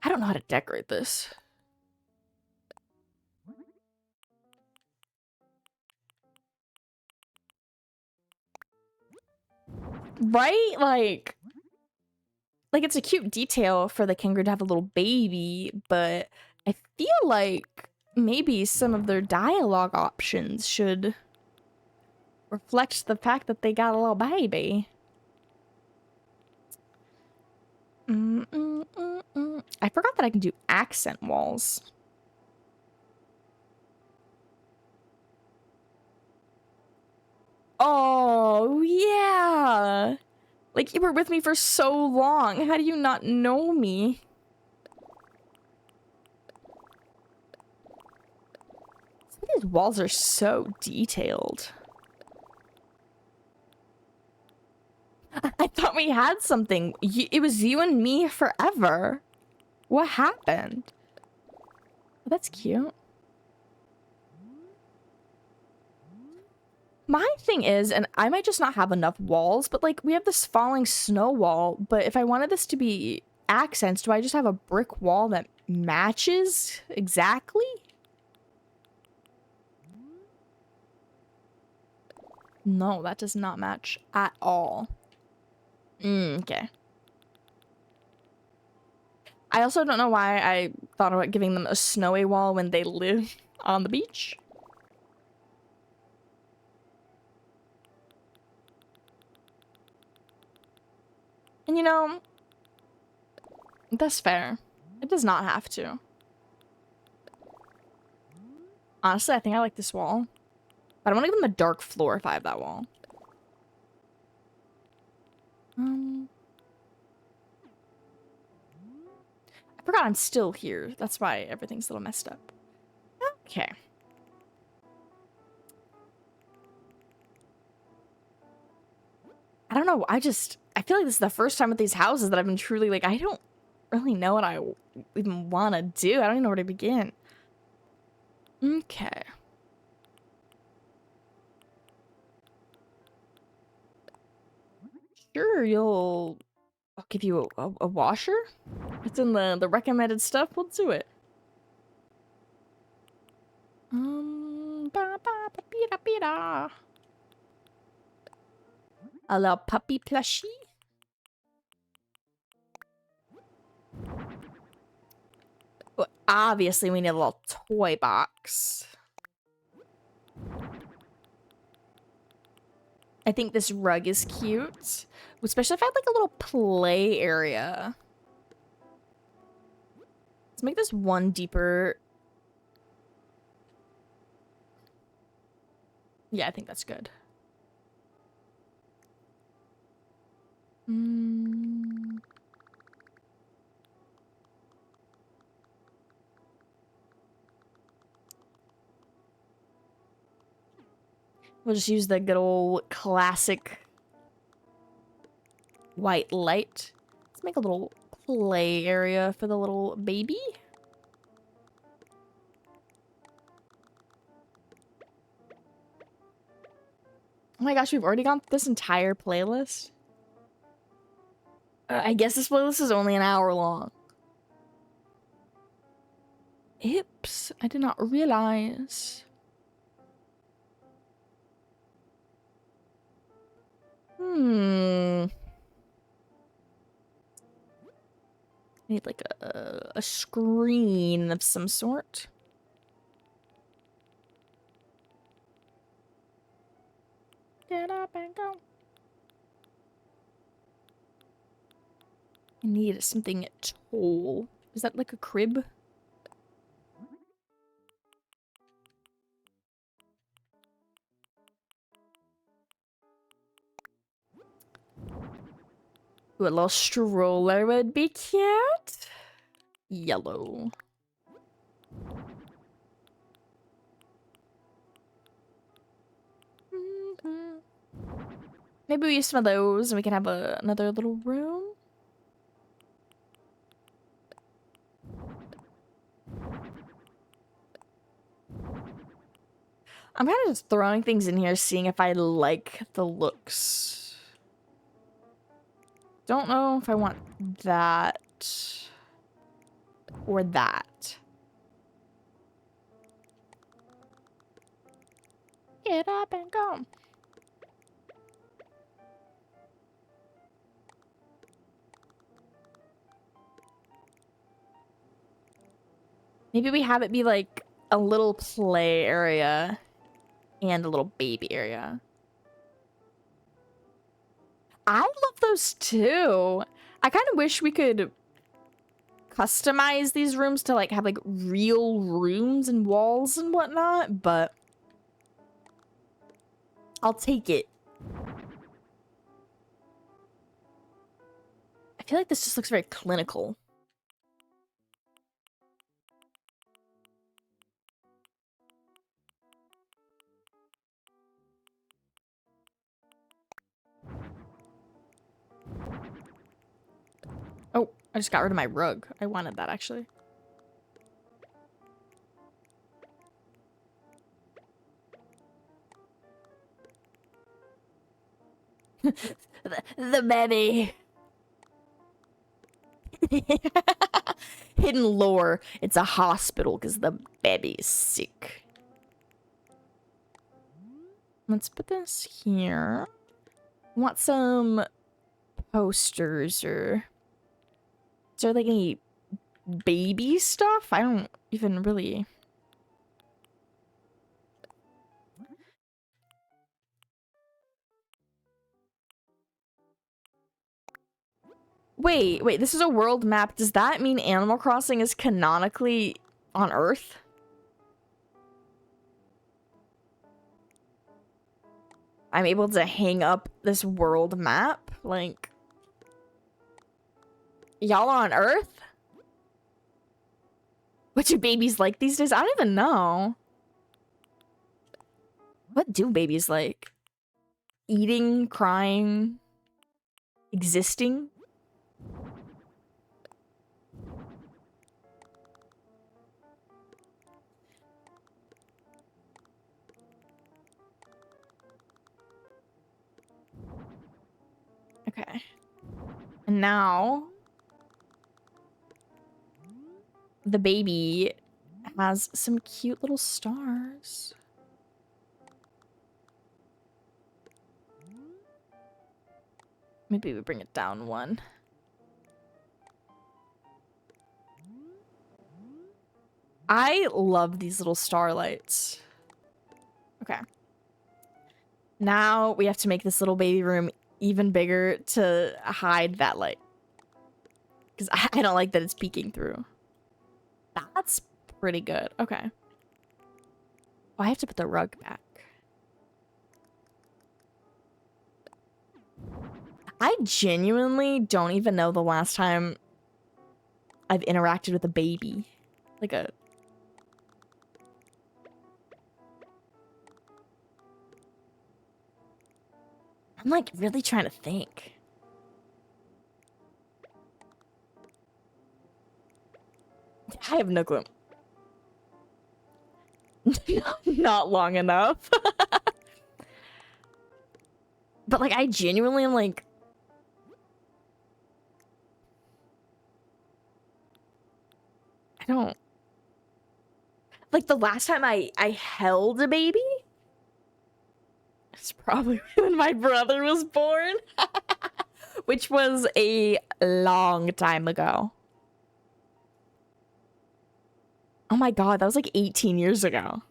I don't know how to decorate this. Right? Like it's a cute detail for the kangaroo to have a little baby, but I feel like maybe some of their dialogue options should reflect the fact that they got a little baby. I forgot that I can do accent walls. Oh, yeah. Like, you were with me for so long. How do you not know me? Some of these walls are so detailed. I thought we had something. It was you and me forever. What happened? Oh, that's cute. My thing is, and I might just not have enough walls, but like we have this falling snow wall, but if I wanted this to be accents, do I just have a brick wall that matches exactly? No, that does not match at all. Okay. I also don't know why I thought about giving them a snowy wall when they live on the beach. And you know, that's fair. It does not have to. Honestly, I think I like this wall. But I want to give them a dark floor if I have that wall. I forgot I'm still here. That's why everything's a little messed up. Okay. I don't know. I feel like this is the first time with these houses that I've been truly like, I don't really know what I even want to do. I don't even know where to begin. Okay. Sure, I'll give you a washer. It's in the recommended stuff. We'll do it. A little puppy plushie. Well, obviously, we need a little toy box. I think this rug is cute, especially if I had like a little play area. Let's make this one deeper. Yeah, I think that's good. We'll just use the good old classic white light. Let's make a little play area for the little baby. Oh my gosh, we've already gone through this entire playlist. I guess this playlist is only an hour long. Oops, I did not realize. Need like a screen of some sort. Get up and go. I need something tall. Is that like a crib? Ooh, a little stroller would be cute. Yellow. Maybe we use some of those and we can have another little room. I'm kind of just throwing things in here, seeing if I like the looks. Don't know if I want that or that. Get up and go. Maybe we have it be like a little play area and a little baby area. I love those too. I kind of wish we could customize these rooms to like have like real rooms and walls and whatnot, but I'll take it. I feel like this just looks very clinical. Oh, I just got rid of my rug. I wanted that actually. the baby. Hidden lore. It's a hospital because the baby is sick. Let's put this here. Want some posters or... Is there like any baby stuff? I don't even really... Wait, this is a world map. Does that mean Animal Crossing is canonically on Earth? I'm able to hang up this world map? Like... Y'all on Earth? What do babies like these days? I don't even know. What do babies like? Eating, crying, existing? Okay. And now the baby has some cute little stars. Maybe we bring it down one. I love these little starlights. Okay. Now we have to make this little baby room even bigger to hide that light. Because I don't like that it's peeking through. That's pretty good. Okay. Oh, I have to put the rug back. I genuinely don't even know the last time I've interacted with a baby. Like a... I'm like really trying to think. I have no clue. Not long enough. But like I genuinely am like... I don't... Like the last time I held a baby? It's probably when my brother was born. Which was a long time ago. Oh my god, that was like 18 years ago.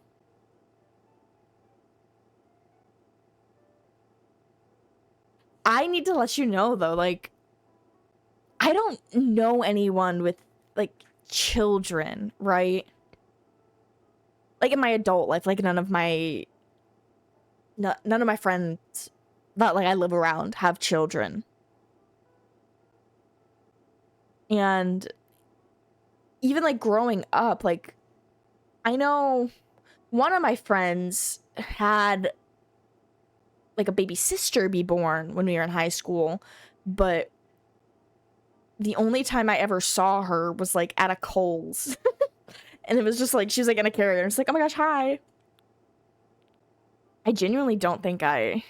I need to let you know though, like, I don't know anyone with like children, right? Like in my adult life, like none of my friends that like I live around have children. And even like growing up, like I know one of my friends had like a baby sister be born when we were in high school, but the only time I ever saw her was like at a Kohl's. And it was just like she was like in a carrier. It's like, oh my gosh, hi. I genuinely don't think I'm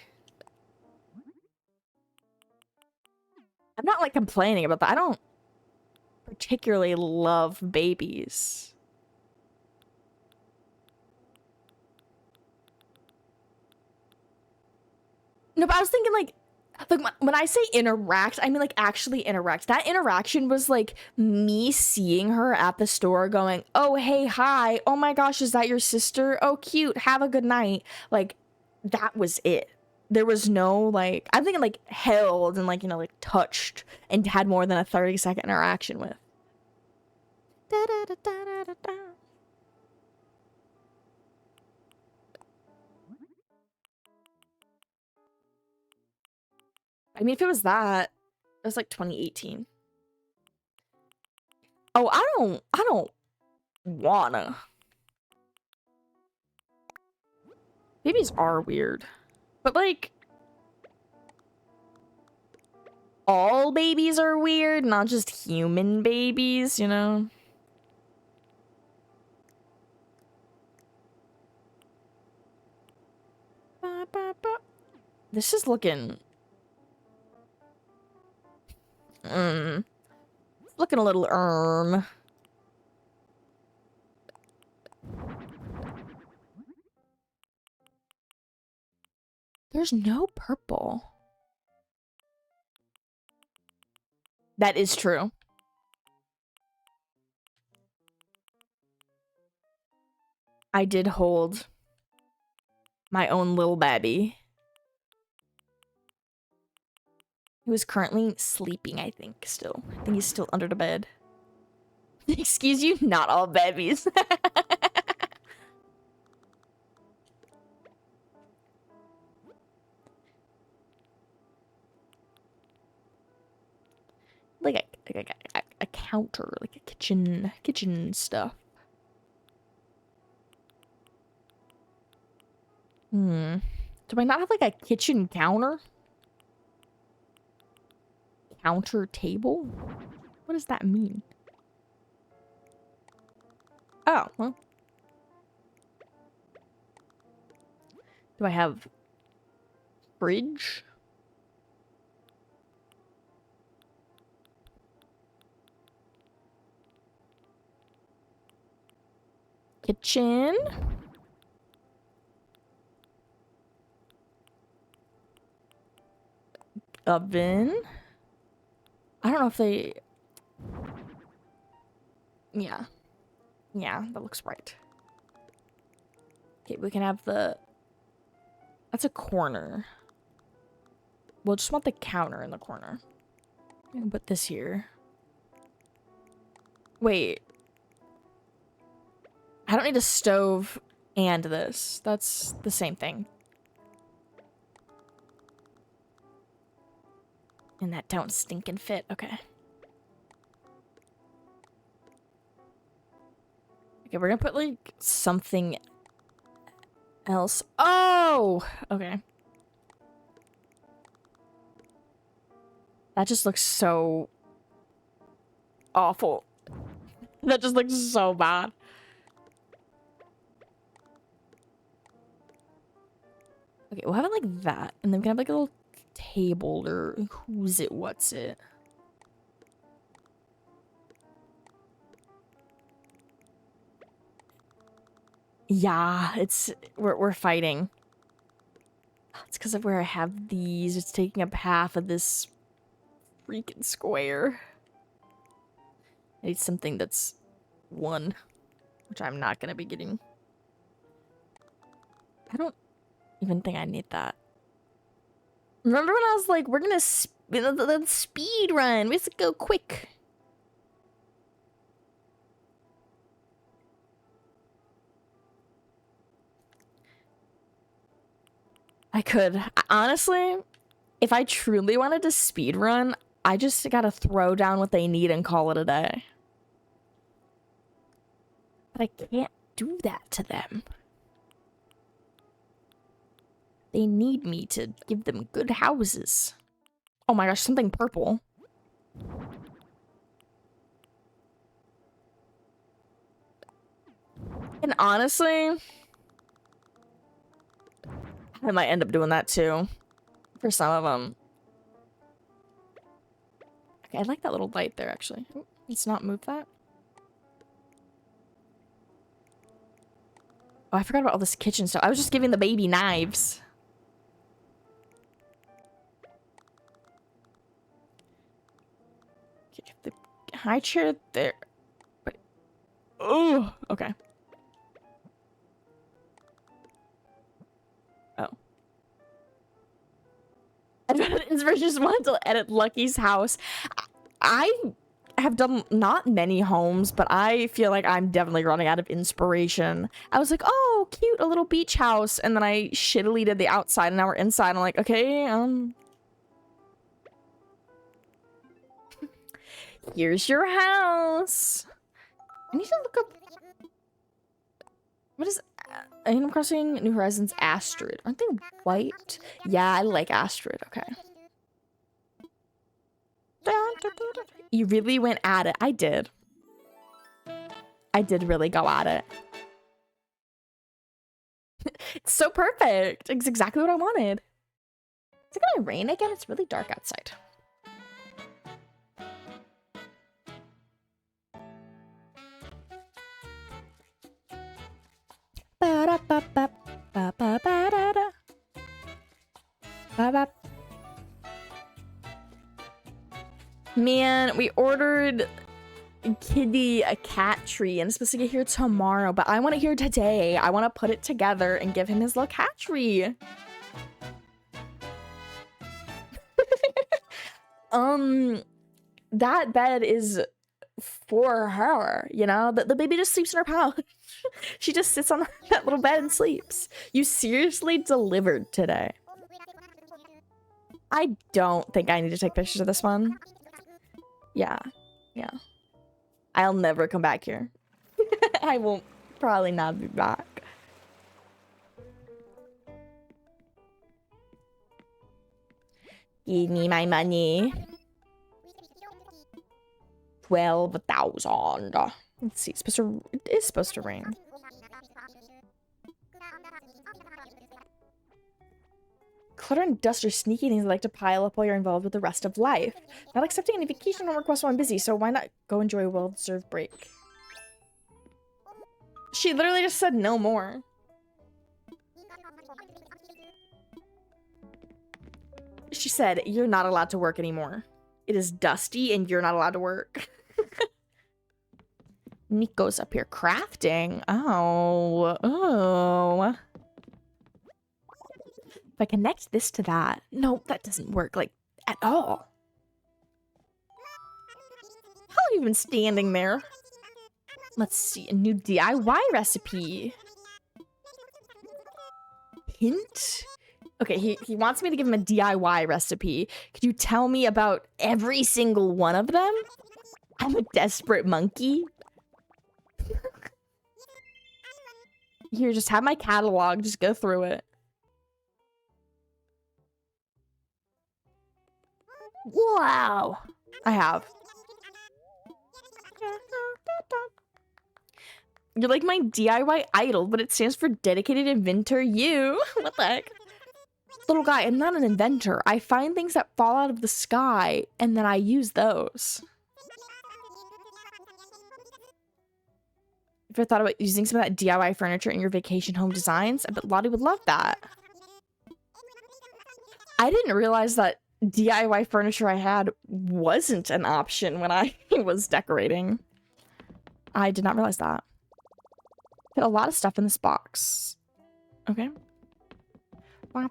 not like complaining about that. I don't particularly love babies. No, but I was thinking like when I say interact, I mean like actually interact. That interaction was like me seeing her at the store going, oh, hey, hi. Oh my gosh, is that your sister? Oh, cute. Have a good night. Like that was it. There was no like, I'm thinking like held and like, you know, like touched and had more than a 30-second interaction with. Da, da, da, da, da, da. I mean, if it was that, it was like 2018. Oh, I don't wanna. Babies are weird. But like, all babies are weird, not just human babies, you know? Ba, ba, ba. This is looking... looking a little There's no purple. That is true. I did hold my own little baby. He was currently sleeping, I think, still. I think he's still under the bed. Excuse you, not all babies. like a counter, like a kitchen stuff. Do I not have like a kitchen counter? Counter table? What does that mean? Oh, well. Do I have fridge? Kitchen? Oven? I don't know if they... Yeah. Yeah, that looks right. Okay, we can have the... That's a corner. We'll just want the counter in the corner. We can put this here. Wait. I don't need a stove and this. That's the same thing. And that don't stink and fit. Okay. Okay, we're gonna put like something else. Oh! Okay. That just looks so awful. That just looks so bad. Okay, we'll have it like that. And then we can have like a little table or who's it, what's it. Yeah, we're fighting. It's because of where I have these. It's taking up half of this freaking square. I need something that's one, which I'm not gonna be getting. I don't even think I need that. Remember when I was like, we're gonna the speed run. We have to go quick. I could. Honestly, if I truly wanted to speed run, I just gotta throw down what they need and call it a day. But I can't do that to them. They need me to give them good houses. Oh my gosh, something purple. And honestly, I might end up doing that too. For some of them. Okay, I like that little light there, actually. Oh, let's not move that. Oh, I forgot about all this kitchen stuff. I was just giving the baby knives. Okay, the high chair there. Wait. Oh, okay. Oh. Inspiration just wanted to edit Lucky's house. I have done not many homes, but I feel like I'm definitely running out of inspiration. I was like, oh, cute, a little beach house. And then I shittily did the outside and now we're inside. I'm like, okay, here's your house. I need to look up. What is Animal Crossing New Horizons Astrid? Aren't they white? Yeah, I like Astrid. Okay. You really went at it. I did. I did really go at it. It's so perfect. It's exactly what I wanted. Is it gonna rain again? It's really dark outside. Man, we ordered Kitty a cat tree and it's supposed to get here tomorrow, but I want it here today. I want to put it together and give him his little cat tree. That bed is for her, you know? The baby just sleeps in her pouch. She just sits on that little bed and sleeps. You seriously delivered today. I don't think I need to take pictures of this one. Yeah. I'll never come back here. I will probably not be back. Give me my money. 12,000. Let's see. It is supposed to rain. Clutter and dust are sneaky things that like to pile up while you're involved with the rest of life. Not accepting any vacation or requests while I'm busy, so why not go enjoy a well-deserved break? She literally just said no more. She said, you're not allowed to work anymore. It is dusty and you're not allowed to work. Nico's up here crafting. Oh. If I connect this to that. No, that doesn't work, like, at all. How long have you been standing there? Let's see, a new DIY recipe. Hint? Okay, he wants me to give him a DIY recipe. Could you tell me about every single one of them? I'm a desperate monkey. Here, just have my catalog. Just go through it. Wow. I have. You're like my DIY idol, but it stands for dedicated inventor you. What the heck? Little guy, I'm not an inventor. I find things that fall out of the sky, and then I use those. Ever thought about using some of that DIY furniture in your vacation home designs? I bet Lottie would love that. I didn't realize that DIY furniture I had wasn't an option when I was decorating. I did not realize that. Put a lot of stuff in this box. Okay. I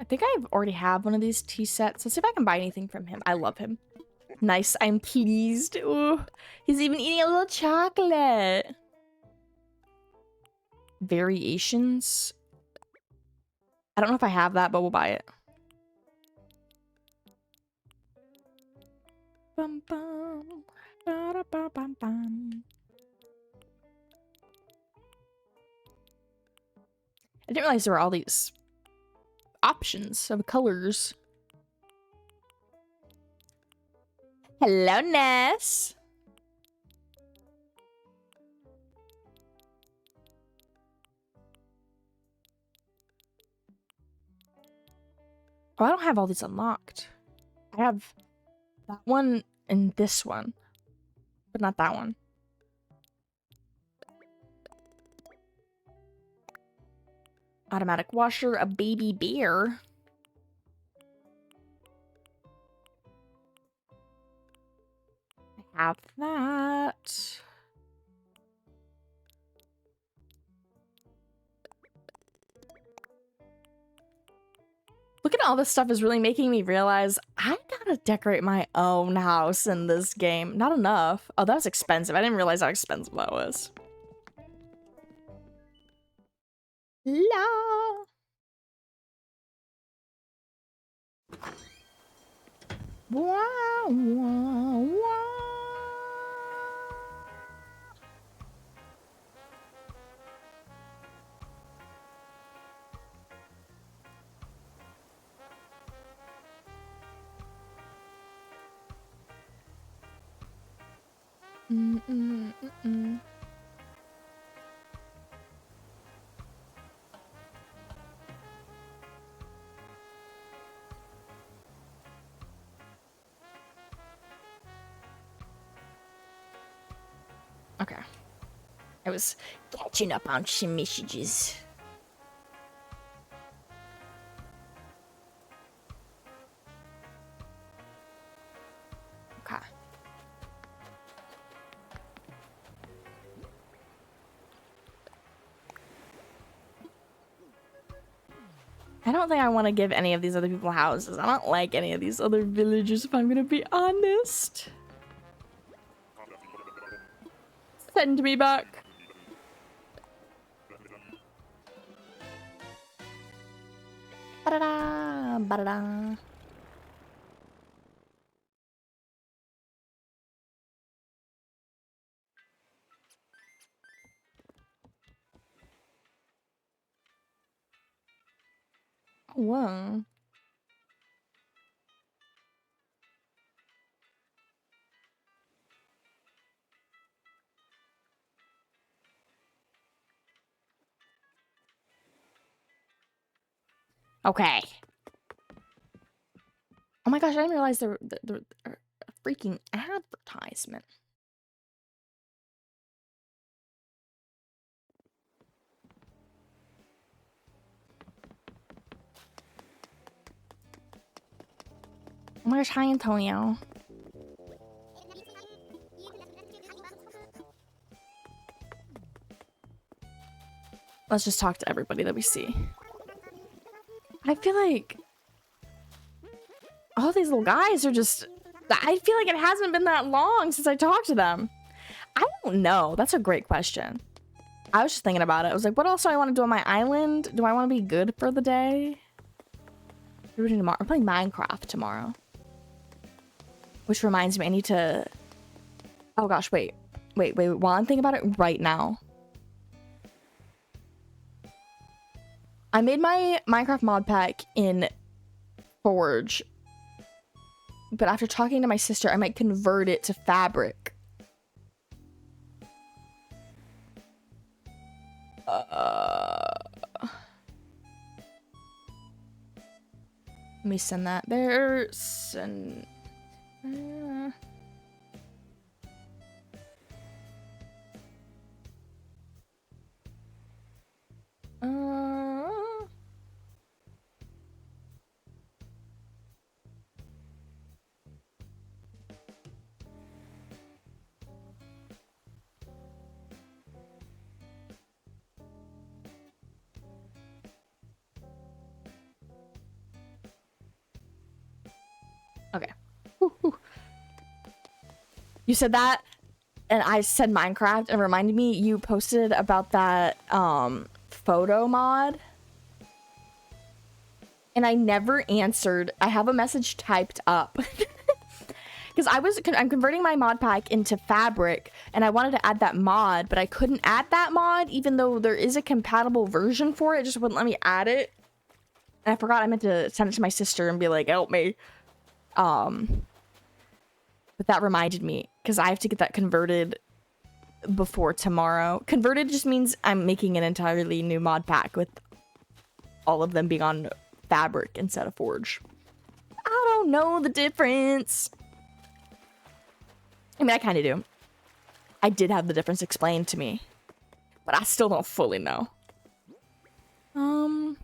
think I already have one of these tea sets. Let's see if I can buy anything from him. I love him. Nice, I'm pleased. Ooh, he's even eating a little chocolate. Variations. I don't know if I have that, but we'll buy it. Bum, bum, ba, ba, bum, bum. I didn't realize there were all these options of colors. Hello, Ness. Oh, I don't have all these unlocked. I have that one and this one, but not that one. Automatic washer, a baby bear. I have that. Look at all this stuff is really making me realize I gotta decorate my own house in this game. Not enough. Oh, that's expensive. I didn't realize how expensive that was. La. Wow, wow, wow. Okay. I was catching up on some messages. Okay. I don't think I want to give any of these other people houses. I don't like any of these other villagers, if I'm gonna be honest. Send me back. Ba-da-da, ba-da-da. Whoa. Okay. Oh my gosh, I didn't realize there were a freaking advertisement. Oh my gosh, hi Antonio. Let's just talk to everybody that we see. I feel like all these little guys are just... I feel like it hasn't been that long since I talked to them. I don't know. That's a great question. I was just thinking about it. I was like, what else do I want to do on my island? Do I want to be good for the day? What are we doing tomorrow? We're playing Minecraft tomorrow. Which reminds me, I need to... Oh gosh, wait. While I'm thinking about it right now. I made my Minecraft mod pack in Forge. But after talking to my sister, I might convert it to Fabric. Let me send that there. Send... Okay. Whew. You said that, and I said Minecraft, and it reminded me you posted about that photo mod. And I never answered. I have a message typed up. Because I'm converting my mod pack into Fabric, and I wanted to add that mod, but I couldn't add that mod, even though there is a compatible version for it. It just wouldn't let me add it. And I forgot I meant to send it to my sister and be like, help me. But that reminded me, because I have to get that converted before tomorrow. Converted just means I'm making an entirely new mod pack with all of them being on Fabric instead of Forge. I don't know the difference. I mean, I kind of do. I did have the difference explained to me, but I still don't fully know. Man,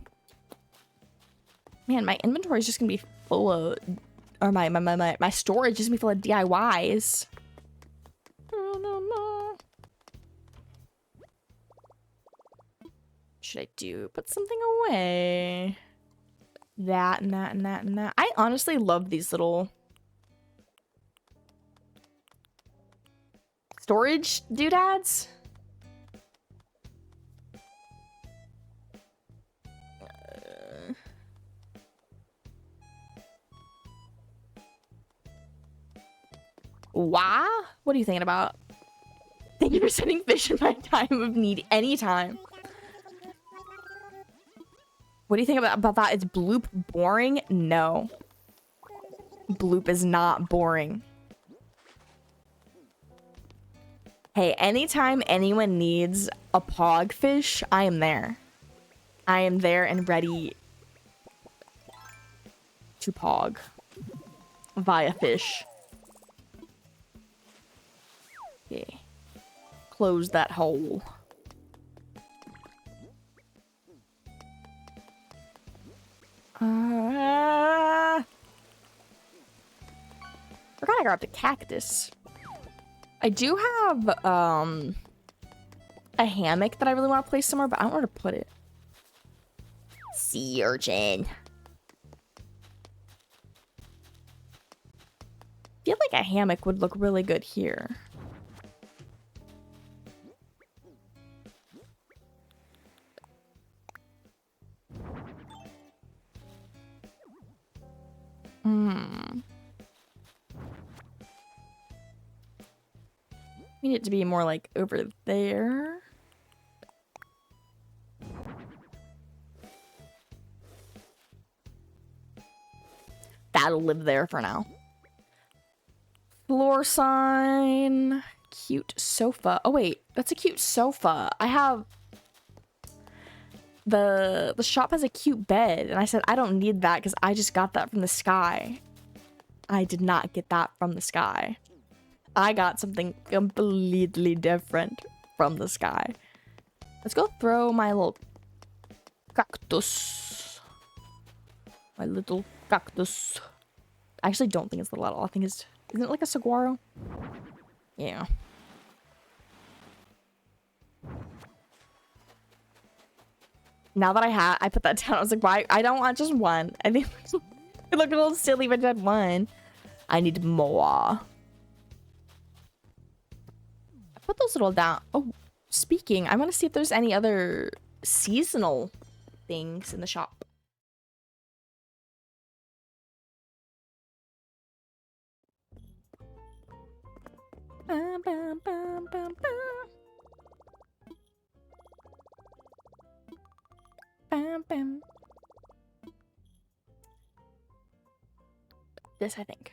my inventory is just gonna be full of, or my storage is gonna be full of DIYs. Should I do? Put something away. That and that and that and that. I honestly love these little storage doodads. Why? What are you thinking about? Thank you for sending fish in my time of need anytime. What do you think about that? Is Bloop boring? No. Bloop is not boring. Hey, anytime anyone needs a pog fish, I am there. I am there and ready to pog via fish. Okay. Close that hole. Forgot I grabbed a cactus. I do have a hammock that I really want to place somewhere, but I don't know where to put it. Sea urchin. I feel like a hammock would look really good here. We need it to be more like over there. That'll live there for now. Floor sign. Cute sofa. Oh wait, that's a cute sofa. I have... The shop has a cute bed, and I said I don't need that because I just got that from the sky. I did not get that from the sky. I got something completely different from the sky. Let's go throw my little cactus. My little cactus. I actually don't think it's little at all. I think it's... Isn't it like a saguaro? Yeah. Now that I put that down, I was like, why? I don't want just one. I think it looked a little silly if I did one. I need more. I put those little down. Oh, speaking, I want to see if there's any other seasonal things in the shop. Bum, bum, bum, bum, bum. Bam, bam. This, I think.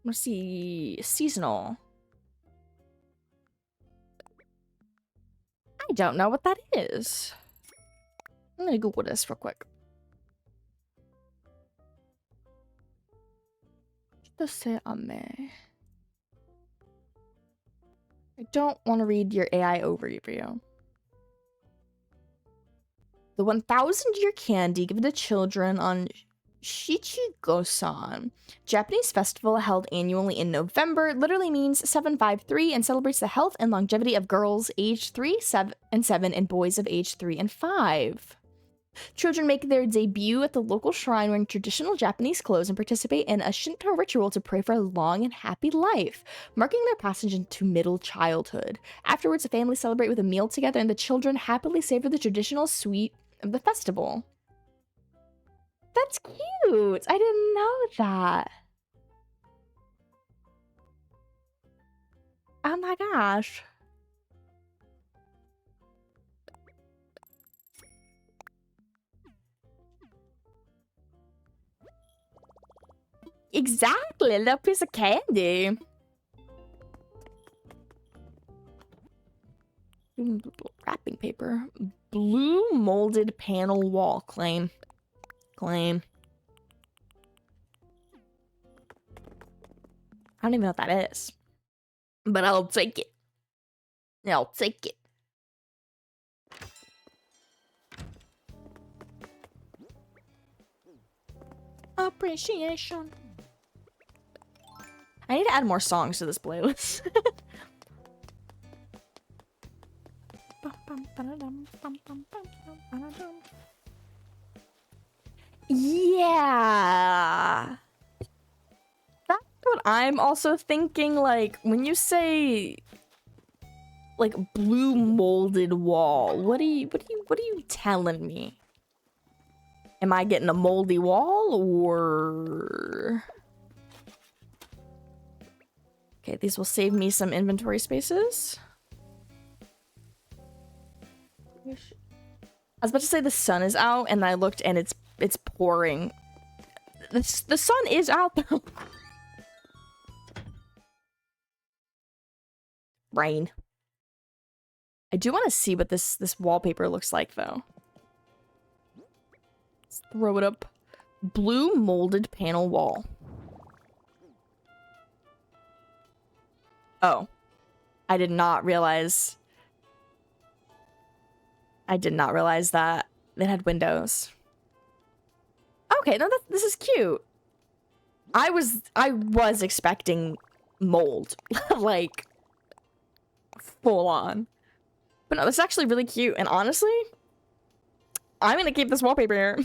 Let's see. Seasonal. I don't know what that is. I'm gonna Google this real quick. What does it say on there? I don't want to read your AI overview. The 1,000-year candy given to children on Shichigo-san, Japanese festival held annually in November, literally means 753 and celebrates the health and longevity of girls aged 3, 7, and boys of age 3 and 5. Children make their debut at the local shrine wearing traditional Japanese clothes and participate in a Shinto ritual to pray for a long and happy life, marking their passage into middle childhood. Afterwards, the families celebrate with a meal together and the children happily savor the traditional sweet of the festival. That's cute! I didn't know that. Oh my gosh. Exactly, a little piece of candy. Wrapping paper. Blue molded panel wall. Claim. Claim. I don't even know what that is. But I'll take it. I'll take it. Appreciation. I need to add more songs to this playlist. Yeah. That's what I'm also thinking, like, when you say like blue molded wall, what are you telling me? Am I getting a moldy wall or... Okay, these will save me some inventory spaces. I was about to say the sun is out, and I looked and it's pouring. The sun is out though. Rain. I do want to see what this wallpaper looks like though. Let's throw it up. Blue molded panel wall. Oh. I did not realize that it had windows. Okay, no, this is cute. I was expecting mold, like full on, but no, this is actually really cute. And honestly, I'm gonna keep this wallpaper here.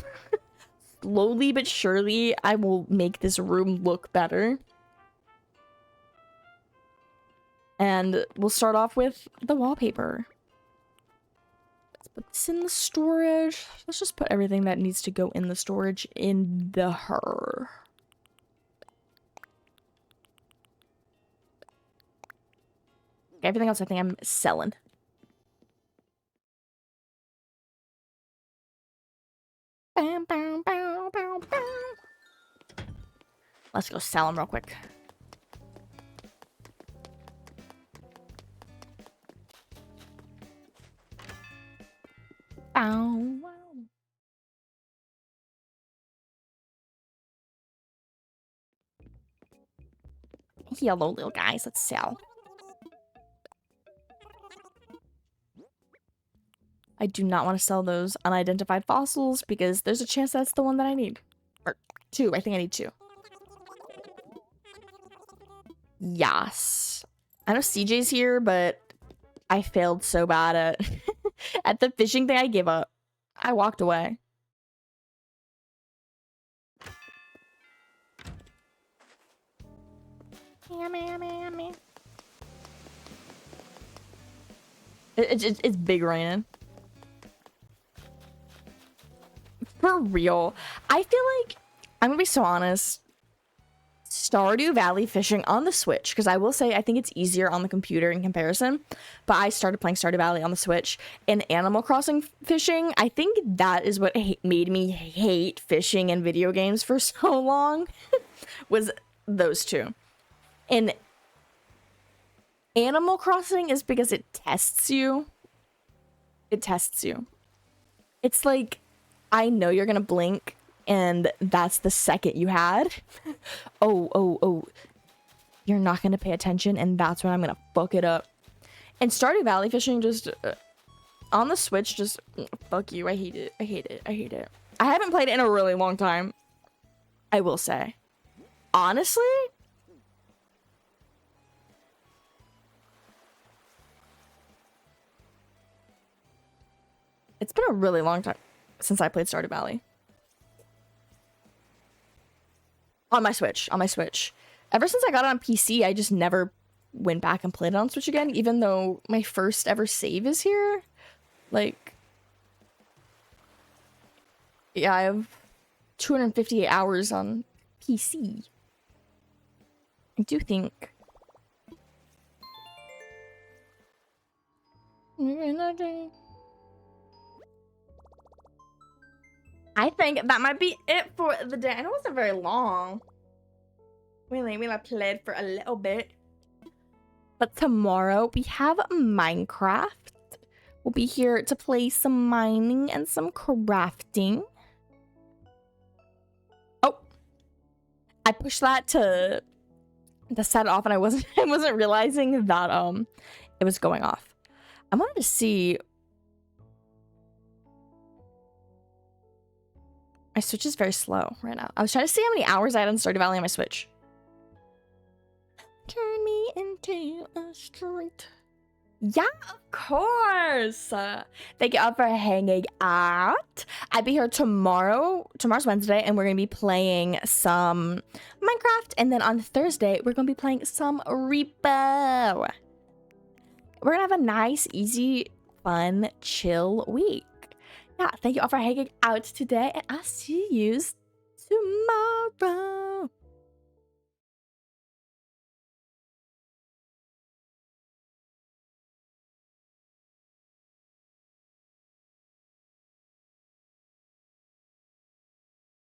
Slowly but surely, I will make this room look better. And we'll start off with the wallpaper. Let's put this in the storage. Let's just put everything that needs to go in the storage in the her. Everything else I think I'm selling. Bam, bam, bam, bam, bam. Let's go sell them real quick. Ow, wow. Hello, little guys. Let's sell. I do not want to sell those unidentified fossils because there's a chance that's the one that I need. Or two. I think I need two. Yes. I know CJ's here, but I failed so bad at at the fishing thing. I gave up. I walked away. It's big raining. For real. I feel like, I'm gonna be so honest, Stardew Valley fishing on the Switch, because I will say I think it's easier on the computer in comparison, but I started playing Stardew Valley on the Switch, and Animal Crossing fishing, I think that is what made me hate fishing in video games for so long, was those two. And Animal Crossing is because it tests you. It tests you. It's like, I know you're gonna blink, and that's the second you had. Oh. You're not gonna pay attention, and that's when I'm gonna fuck it up. And Stardew Valley fishing just, on the Switch, just, fuck you. I hate it. I hate it. I hate it. I haven't played it in a really long time, I will say. Honestly, it's been a really long time. since I played Stardew Valley. On my Switch. Ever since I got it on PC, I just never went back and played it on Switch again, even though my first ever save is here. Like, yeah, I have 258 hours on PC. I do think. I think that might be it for the day. I know it wasn't very long. We played for a little bit. But tomorrow we have Minecraft. We'll be here to play some mining and some crafting. Oh, I pushed that to set it off, and I wasn't realizing that it was going off. I wanted to see. My Switch is very slow right now. I was trying to see how many hours I had on Stardew Valley on my Switch. Turn me into a street. Yeah, of course. Thank you all for hanging out. I'll be here tomorrow. Tomorrow's Wednesday, and we're going to be playing some Minecraft. And then on Thursday, we're going to be playing some Repo. We're going to have a nice, easy, fun, chill week. Yeah, thank you all for hanging out today, and I'll see you